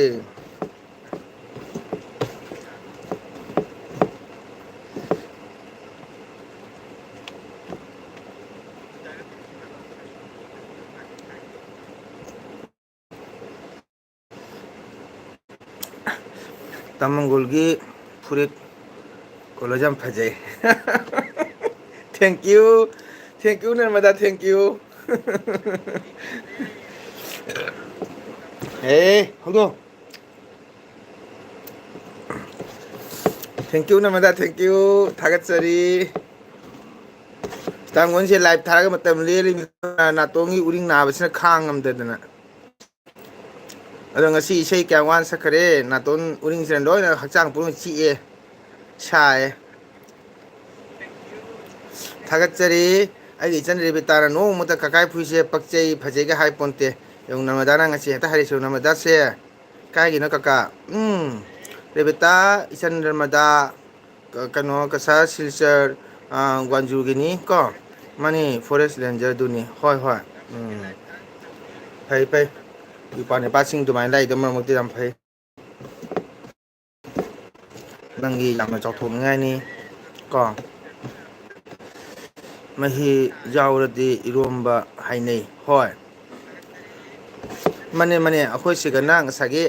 ꯇꯥꯃꯡꯒꯣꯜꯒꯤ ꯐꯨꯔꯤꯠ ꯀꯣꯂꯔꯁꯦ ꯌꯥꯝ ꯐꯖꯩ ꯊꯦꯡꯀ꯭ꯌꯨ ꯊꯦꯡꯀ꯭ꯌꯨ ꯅꯔꯃꯗꯥ ꯊꯦꯡꯀ꯭ꯌꯨ ꯍꯦ ꯍꯧꯗꯣꯡ ꯊꯦꯡꯀ꯭ꯌꯨ ꯅꯃꯗꯥ ꯊꯦꯡꯀ꯭ꯌꯨ ꯊꯥꯒꯠꯆꯔꯤ ꯇꯥꯡꯒꯣꯟꯁꯦ ꯂꯥꯏꯞ ꯊꯥꯔꯒ ꯃꯇꯝ ꯂꯦꯜꯂꯤꯃꯤ ꯅꯥꯇꯣꯟꯒꯤ ꯎꯔꯤꯡ ꯅꯥꯕꯁꯤꯅ ꯈꯥꯡ ꯉꯝꯗꯗꯅ ꯑꯗꯣ ꯉꯁꯤ ꯏꯁꯩ ꯀꯌꯥꯝ ꯋꯥꯟ ꯁꯛꯈ꯭ꯔꯦ ꯅꯥꯇꯣꯟ ꯎꯔꯤꯡꯁꯤꯅ ꯂꯣꯏꯅ ꯍꯛꯆꯥꯡ ꯄꯨꯝꯅꯃꯛ ꯆꯤꯛꯑꯦ ꯁꯥꯏꯌꯦ ꯊꯥꯒꯠꯆꯔꯤ ꯑꯩꯒꯤ ꯏꯆꯟ ꯔꯦꯕꯤꯇꯥꯅ ꯅꯣꯡꯃꯇ ꯀꯀꯥꯏ ꯐꯨꯔꯤꯠꯁꯦ ꯄꯛꯆꯩ ꯐꯖꯩꯒ ꯍꯥꯏ ꯄꯣꯟꯇꯦ ꯌꯦꯡꯉꯨ ꯅꯃꯗꯥꯅ ꯉꯁꯤ ꯍꯦꯛꯇ ꯍꯥꯏꯔꯤꯁꯤ ꯅꯃꯗꯥꯁꯦ ꯀꯥꯏꯒꯤꯅꯣ ꯀꯀꯥ ꯔꯦꯕꯤꯇꯥ ꯏꯆꯟ ꯅꯔꯃꯗꯥ ꯀꯩꯅꯣ ꯀꯁꯥꯔ ꯁꯤꯜꯆꯔ ꯒꯋꯥꯟꯖꯨꯒꯤꯅꯤ ꯀꯣ ꯃꯥꯅꯤ ꯐꯣꯔꯦꯁ ꯔꯦꯟꯖꯔꯗꯨꯅꯤ ꯍꯣꯏ ꯍꯣꯏ ꯐꯩ ꯐꯩ ꯏꯄ꯭ꯋꯥ ꯅꯤꯄꯥꯁꯤꯡ ꯑꯗꯨꯃꯥꯏꯅ ꯂꯥꯛꯏꯗꯣ ꯃꯔꯛ ꯃꯔꯛꯇ ꯌꯥꯝ ꯐꯩ ꯅꯪꯒꯤ ꯌꯥꯝꯅ ꯆꯥꯎꯊꯣꯛꯅꯤꯡꯉꯥꯏꯅꯤ ꯀꯣ ꯃꯍꯤ ꯌꯥꯎꯔꯗꯤ ꯏꯔꯣꯝꯕ ꯍꯩꯅꯩ ꯍꯣꯏ ꯃꯅꯦ ꯃꯅꯦ ꯑꯩꯈꯣꯏ ꯁꯤꯗꯅ ꯉꯁꯥꯏꯒꯤ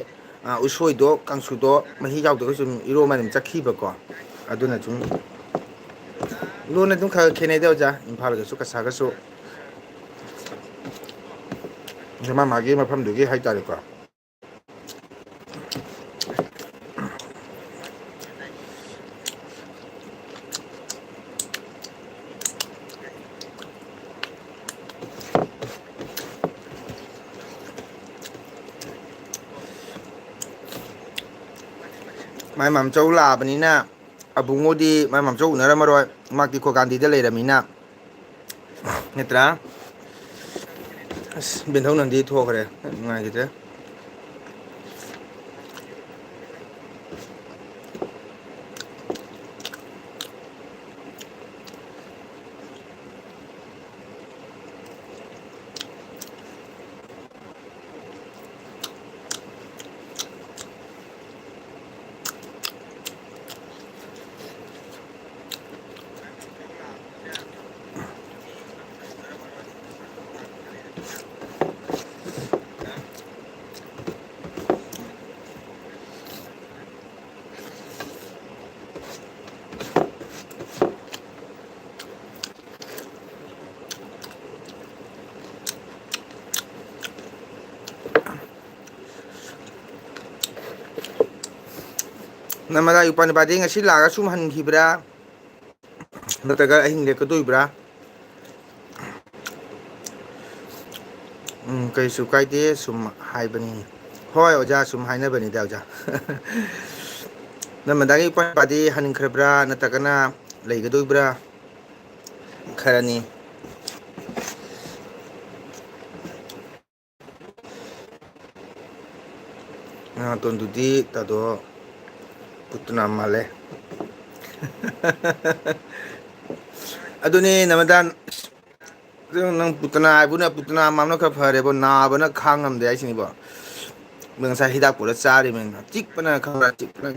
ꯎꯁꯣꯏꯗꯣ ꯀꯥꯡꯁꯨꯗꯣ ꯃꯍꯤ ꯌꯥꯎꯗ꯭ꯔꯒꯁꯨ ꯑꯗꯨꯝ ꯏꯔꯣꯝꯕ ꯑꯗꯨꯝ ꯆꯠꯈꯤꯕꯀꯣ ꯑꯗꯨꯅ ꯁꯨꯝ ꯂꯣꯟ ꯑꯗꯨꯝ ꯈꯔ ꯈꯦꯠꯅꯩꯗ ꯑꯣꯖꯥ ꯏꯝꯐꯥꯜꯒꯁꯨ ꯀꯁꯥꯔꯒꯁꯨ ꯃꯥ ꯃꯥꯒꯤ ꯃꯐꯝꯗꯨꯒꯤ ꯍꯥꯏꯇꯥꯔꯦꯀꯣ ꯃꯥꯏ ꯃꯝꯆꯧ ꯂꯥꯛꯑꯕꯅꯤꯅ ꯑꯕꯨꯡꯉꯣꯗꯤ ꯃꯥꯏ ꯃꯝꯆꯧ ꯎꯅꯔꯝꯃꯔꯣꯏ ꯃꯥꯛꯇꯤ ꯈꯣꯒꯥꯟꯙꯤꯗ ꯂꯩꯔꯝꯃꯤꯅ ꯅꯠꯇ꯭ꯔꯥ ꯑꯁ ꯕꯦꯟꯊꯧ ꯅꯟꯗꯤ ꯊꯣꯛꯈ꯭ꯔꯦ ꯅꯨꯡꯉꯥꯏꯈꯤꯗ꯭ꯔꯦ ꯅꯃꯗꯥ ꯏꯄꯥ ꯅꯨꯄꯥꯗꯤ ꯉꯁꯤ ꯂꯥꯛꯑꯒ ꯁꯨꯝ ꯍꯟꯈꯤꯕ꯭ꯔꯥ ꯅꯠꯇ꯭ꯔꯒ ꯑꯍꯤꯡ ꯂꯦꯛꯀꯗꯣꯏꯕ꯭ꯔꯥ ꯀꯩꯁꯨ ꯀꯥꯏꯗꯦ ꯁꯨꯝ ꯍꯥꯏꯕꯅꯤ ꯍꯣꯏ ꯑꯣꯖꯥ ꯁꯨꯝ ꯍꯥꯏꯅꯕꯅꯤꯗ ꯑꯣꯖꯥ ꯅꯃꯗꯥꯒꯤ ꯏꯄꯥ ꯏꯄꯥꯗꯤ ꯍꯟꯈ꯭ꯔꯕ꯭ꯔꯥ ꯅꯠꯇ꯭ꯔꯒꯅ ꯂꯩꯒꯗꯣꯏꯕ꯭ꯔꯥ ꯈꯔꯅꯤ ꯅꯅꯥꯇꯣꯟꯗꯨꯗꯤ ꯇꯥꯗꯣ ꯄꯨꯠꯇꯅ ꯃꯥꯜꯂꯦ ꯑꯗꯨꯅꯦ ꯅꯃꯗꯥ ꯅꯪ ꯄꯨꯇꯅꯥ ꯍꯥꯏꯕꯨꯅ ꯄꯨꯇꯅꯥ ꯃꯥꯡꯅ ꯈꯔ ꯐꯔꯦꯕꯣ ꯅꯥꯕꯅ ꯈꯥꯡꯉꯝꯗꯦ ꯍꯥꯏꯁꯤꯅꯤꯕꯣ ꯉꯁꯥꯏ ꯍꯤꯗꯥꯛ ꯄꯨꯔ ꯆꯥꯔꯤꯕꯅꯤꯅ ꯆꯤꯛꯄꯅ ꯈꯪꯕ꯭ꯔ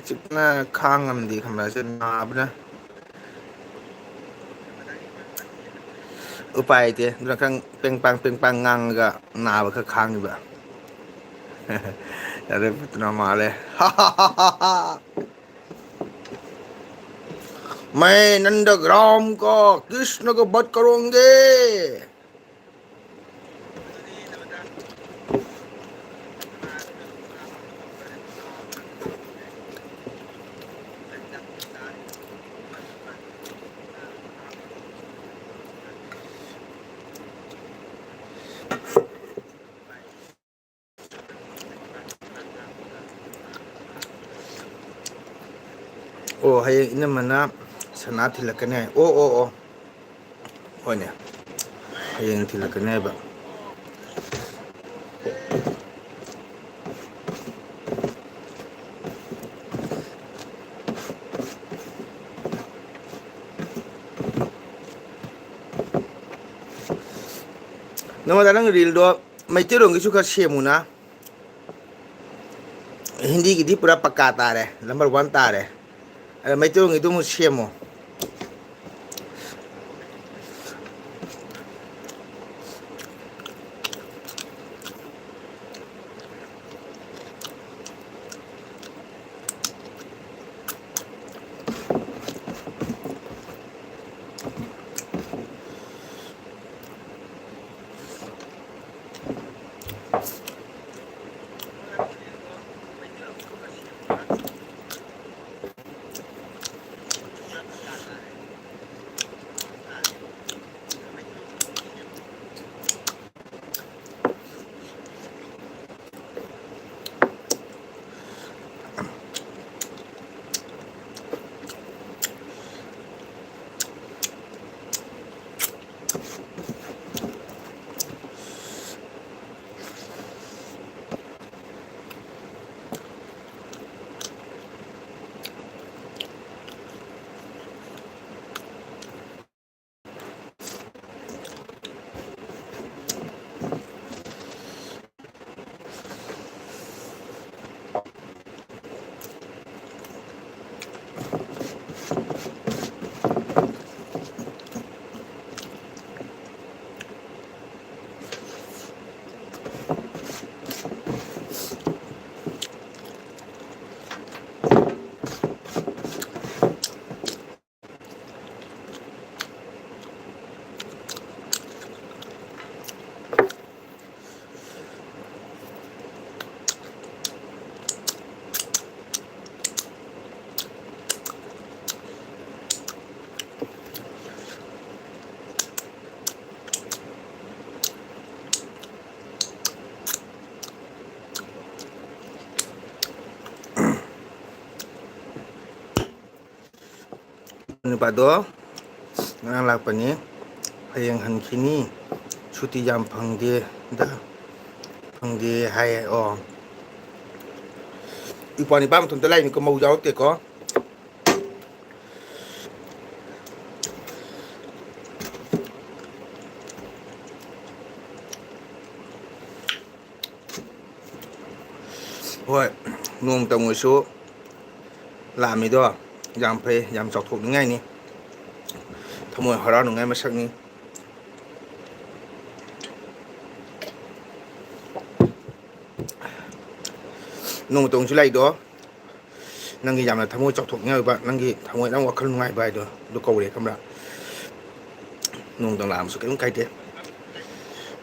ꯆꯤꯛꯄꯅ ꯈꯥꯡ ꯉꯝꯗꯦ ꯈꯪꯕ꯭ꯔ ꯅꯥꯕꯅ ꯎꯄꯥꯏ ꯂꯩꯇꯦ ꯑꯗꯨꯅ ꯈꯔ ꯄꯦꯡ ꯄꯥꯡ ꯄꯦꯡ ꯄꯥꯡ ꯉꯥꯡꯉꯒ ꯅꯥꯕ ꯈꯔ ꯈꯥꯡꯉꯤꯕ ꯑꯗꯨ ꯄꯨꯇꯅ ꯃꯥꯜꯂꯦ ꯃ ꯅꯟꯗꯒ꯭ꯔꯥꯝ ꯀꯣ ꯀ꯭ꯔꯤꯁꯅ ꯀꯣ ꯚꯠ ꯀꯔꯣꯡꯒꯦ ꯑꯣ ꯍꯌꯦꯡ ꯏꯅꯝꯃꯅ ꯁꯅꯥ ꯊꯤꯜꯂꯛꯀꯅꯤ ꯍꯥꯏ ꯑꯣ ꯑꯣ ꯑꯣ ꯍꯣꯏꯅꯦ ꯍꯌꯦꯡ ꯊꯤꯜꯂꯛꯀꯅꯤ ꯍꯥꯏꯕ ꯅꯪꯉꯣꯟꯗ ꯅꯪ ꯔꯤꯜꯗꯣ ꯃꯩꯇꯩꯂꯣꯟꯒꯤꯁꯨ ꯈꯔ ꯁꯦꯝꯃꯨꯅ ꯍꯤꯟꯗꯤꯒꯤꯗꯤ ꯄꯨꯔꯥ ꯄꯀꯥ ꯇꯥꯔꯦ ꯅꯝꯕꯔ ꯋꯥꯟ ꯇꯥꯔꯦ ꯑꯗ ꯃꯩꯇꯩꯂꯣꯟꯒꯤꯗꯨ ꯑꯃꯨꯛ ꯁꯦꯝꯃꯣ ꯅꯨꯄꯥꯗꯣ ꯉꯔꯥꯡ ꯂꯥꯛꯄꯅꯤ ꯍꯌꯦꯡ ꯍꯟꯈꯤꯅꯤ ꯁꯨꯇꯤ ꯌꯥꯝ ꯐꯪꯗꯦ ꯍꯥꯏꯌꯦ ꯑꯣ ꯏꯄꯥ ꯅꯤꯄꯥ ꯃꯊꯟꯇ ꯂꯥꯛꯏꯅꯤꯀꯣ ꯃꯧ ꯌꯥꯎꯔꯛꯇꯦꯀꯣ ꯍꯣꯏ ꯅꯣꯡꯇꯪꯉꯣꯏꯁꯨ ꯂꯥꯛꯑꯝꯃꯤꯗꯣ ꯌꯥꯝ ꯐꯩ ꯌꯥꯝ ꯆꯥꯎꯊꯣꯛꯅꯤꯡꯉꯥꯏꯅꯤ ꯊꯃꯣꯏ ꯍꯔꯥꯎꯅꯤꯡꯉꯥꯏ ꯃꯁꯛꯅꯤ ꯅꯣꯡꯃꯇꯣꯡꯁꯨ ꯂꯥꯛꯏꯗꯣ ꯅꯪꯒꯤ ꯌꯥꯝꯅ ꯊꯃꯣꯏ ꯆꯥꯎꯊꯣꯛꯅꯤꯡꯉꯥꯏ ꯑꯣꯏꯕ ꯅꯪꯒꯤ ꯊꯃꯣꯏ ꯅꯪ ꯋꯥꯈꯜ ꯅꯨꯡꯉꯥꯏꯕ ꯍꯥꯏꯗꯣ ꯑꯗꯨ ꯀꯧꯔꯦ ꯈꯪꯕ꯭ꯔꯥ ꯅꯣꯡꯇꯪ ꯂꯥꯛꯑꯃꯁꯨ ꯀꯔꯤꯝ ꯀꯥꯏꯗꯦ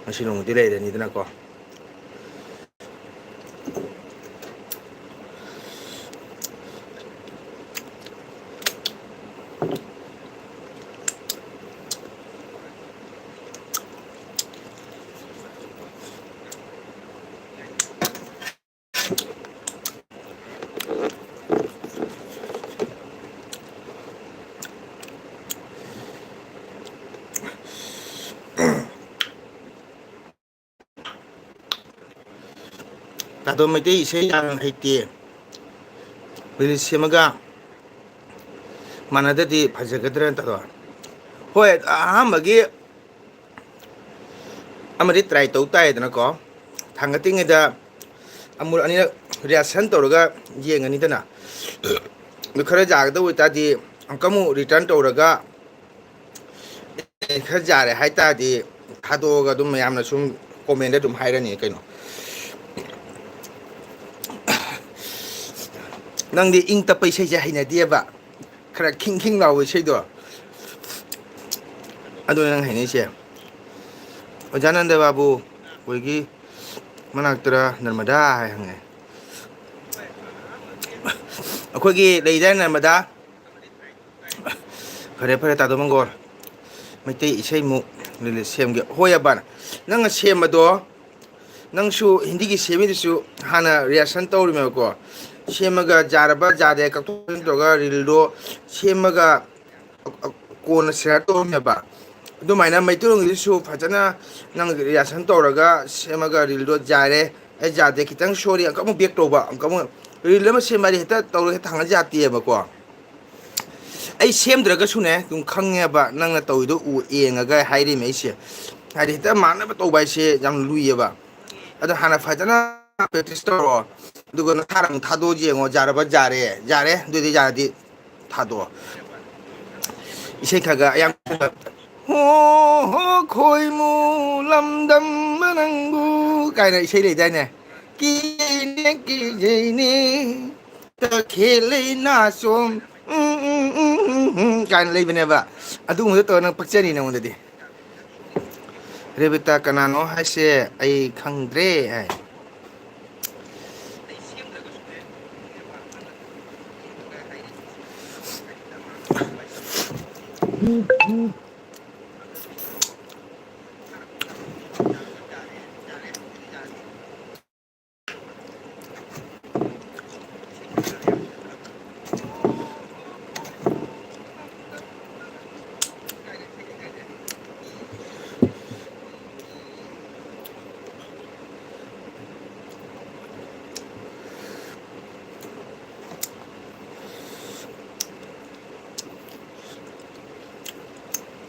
ꯉꯁꯤ ꯅꯣꯡꯃꯗꯤ ꯂꯩꯔꯅꯤꯗꯅꯀꯣ ꯇꯥꯗꯣ ꯃꯩꯇꯩ ꯏꯁꯩ ꯌꯥꯝ ꯍꯩꯇꯦ ꯔꯤꯜꯁ ꯁꯦꯝꯃꯒ ꯃꯥꯟꯅꯗꯗꯤ ꯐꯖꯒꯗ꯭ꯔꯅ ꯇꯥꯗꯣ ꯍꯣꯏ ꯑꯍꯥꯟꯕꯒꯤ ꯑꯃꯗꯤ ꯇ꯭ꯔꯥꯏ ꯇꯧ ꯇꯥꯏꯗꯅꯀꯣ ꯊꯥꯡꯒꯠꯇ꯭ꯔꯤꯉꯩꯗ ꯑꯃꯨꯔꯛ ꯑꯅꯤꯔꯛ ꯔꯤꯍꯔꯁꯦꯜ ꯇꯧꯔꯒ ꯌꯦꯡꯉꯅꯤꯗꯅ ꯑꯗꯨ ꯈꯔ ꯌꯥꯒꯗꯕ ꯑꯣꯏꯇꯥꯔꯗꯤ ꯑꯃꯨꯛꯀ ꯑꯃꯨꯛ ꯔꯤꯇꯔꯟ ꯇꯧꯔꯒ ꯈꯔ ꯌꯥꯔꯦ ꯍꯥꯏꯇꯥꯔꯗꯤ ꯊꯥꯗꯣꯛꯑꯒ ꯑꯗꯨꯝ ꯃꯌꯥꯝꯅ ꯁꯨꯝ ꯀꯣꯃꯦꯟꯗ ꯑꯗꯨꯝ ꯍꯥꯏꯔꯅꯤ ꯀꯩꯅꯣ ꯅꯪꯗꯤ ꯏꯪ ꯇꯞꯄ ꯏꯁꯩꯁꯦ ꯍꯩꯅꯗꯦꯕ ꯈꯔ ꯈꯤꯡ ꯈꯤꯡ ꯂꯥꯎꯕ ꯏꯁꯩꯗꯣ ꯑꯗꯨꯅ ꯅꯪ ꯍꯥꯏꯅꯔꯤꯁꯦ ꯑꯣꯖꯥꯅꯟꯗ ꯕꯥꯕꯨ ꯑꯩꯈꯣꯏꯒꯤ ꯃꯅꯥꯛꯇꯔ ꯅꯔꯃꯗꯥ ꯍꯥꯏ ꯍꯪꯉꯦ ꯑꯩꯈꯣꯏꯒꯤ ꯂꯩꯗꯥꯏ ꯅꯔꯃꯗꯥ ꯐꯔꯦ ꯐꯔꯦ ꯇꯥꯗꯣ ꯃꯪꯒꯣꯜ ꯃꯩꯇꯩ ꯏꯁꯩꯃꯨꯛ ꯔꯤꯂꯤꯁ ꯁꯦꯝꯒꯦ ꯍꯣꯏꯑꯕ ꯅꯪꯅ ꯁꯦꯝꯕꯗꯣ ꯅꯪꯁꯨ ꯍꯤꯟꯗꯤꯒꯤ ꯁꯦꯝꯃꯤꯗꯨꯁꯨ ꯍꯥꯟꯅ ꯔꯤꯍꯔꯁꯟ ꯇꯧꯔꯤꯃꯦꯕꯀꯣ ꯁꯦꯝꯃꯒ ꯌꯥꯔꯕ ꯌꯥꯗꯦ ꯀꯛꯊꯣꯛ ꯀꯛꯁꯤꯟ ꯇꯧꯔꯒ ꯔꯤꯜꯗꯣ ꯁꯦꯝꯃꯒ ꯀꯣꯟꯅ ꯁꯤꯌꯥꯔ ꯇꯧꯔꯝꯃꯦꯕ ꯑꯗꯨꯃꯥꯏꯅ ꯃꯩꯇꯩꯂꯣꯟꯒꯤꯗꯨꯁꯨ ꯐꯖꯅ ꯅꯪ ꯔꯤꯍꯔꯁꯟ ꯇꯧꯔꯒ ꯁꯦꯝꯃꯒ ꯔꯤꯜꯗꯣ ꯌꯥꯔꯦ ꯑꯩ ꯌꯥꯗꯦ ꯈꯤꯇꯪ ꯁꯣꯔꯤ ꯑꯃꯨꯛꯀ ꯑꯃꯨꯛ ꯕꯦꯛ ꯇꯧꯕ ꯑꯃꯨꯛꯀ ꯑꯃꯨꯛ ꯔꯤꯜ ꯑꯃ ꯁꯦꯝꯕ ꯍꯥꯏꯗꯤ ꯍꯦꯛꯇ ꯇꯧꯔꯒ ꯊꯥꯡꯒꯠ ꯌꯥꯗꯦꯕꯀꯣ ꯑꯩ ꯁꯦꯝꯗ꯭ꯔꯒꯁꯨꯅꯦ ꯑꯗꯨꯝ ꯈꯪꯉꯦꯕ ꯅꯪꯅ ꯇꯧꯔꯤꯗꯣ ꯌꯦꯡꯉꯒ ꯍꯥꯏꯔꯤꯃꯦ ꯑꯩꯁꯦ ꯍꯥꯏꯗꯤ ꯍꯦꯛꯇ ꯃꯥꯟꯅꯕ ꯇꯧꯕ ꯍꯥꯏꯁꯦ ꯌꯥꯝ ꯂꯨꯏꯌꯦꯕ ꯑꯗꯣ ꯍꯥꯟꯅ ꯐꯖꯅ ꯄ꯭ꯔꯦꯛꯇꯤꯁ ꯇꯧꯔꯛꯑꯣ ꯑꯗꯨꯒ ꯅꯁꯥꯅ ꯑꯃꯨꯛ ꯊꯥꯗꯣꯛꯑ ꯌꯦꯡꯉꯣ ꯌꯥꯔꯕ ꯌꯥꯔꯦ ꯌꯥꯔꯦ ꯑꯗꯨꯏꯗꯤ ꯌꯥꯔꯗꯤ ꯊꯥꯗꯣꯛꯑꯣ ꯏꯁꯩ ꯈꯔꯒ ꯌꯥꯝ ꯍꯣ ꯍꯣ ꯈꯣꯏꯃꯨ ꯂꯝꯗꯝꯕ ꯅꯪꯕꯨ ꯀꯥꯏꯅ ꯏꯁꯩ ꯂꯩꯗꯥꯏꯅꯦ ꯀꯤꯖꯩꯅꯦ ꯀꯤꯖꯩꯅꯦ ꯇꯈꯦꯜꯂꯩ ꯅꯥꯁꯣꯝ ꯀꯥꯏꯅ ꯂꯩꯕꯅꯦꯕ ꯑꯗꯨꯒꯨꯝꯕꯗꯣ ꯇꯧꯔ ꯅꯪ ꯄꯛꯆꯅꯤ ꯅꯉꯣꯟꯗꯗꯤ ꯔꯦꯕꯤꯇꯥ ꯀꯅꯥꯅꯣ ꯍꯥꯏꯁꯦ ꯑꯩ ꯈꯪꯗ꯭ꯔꯦ ꯍꯥꯏ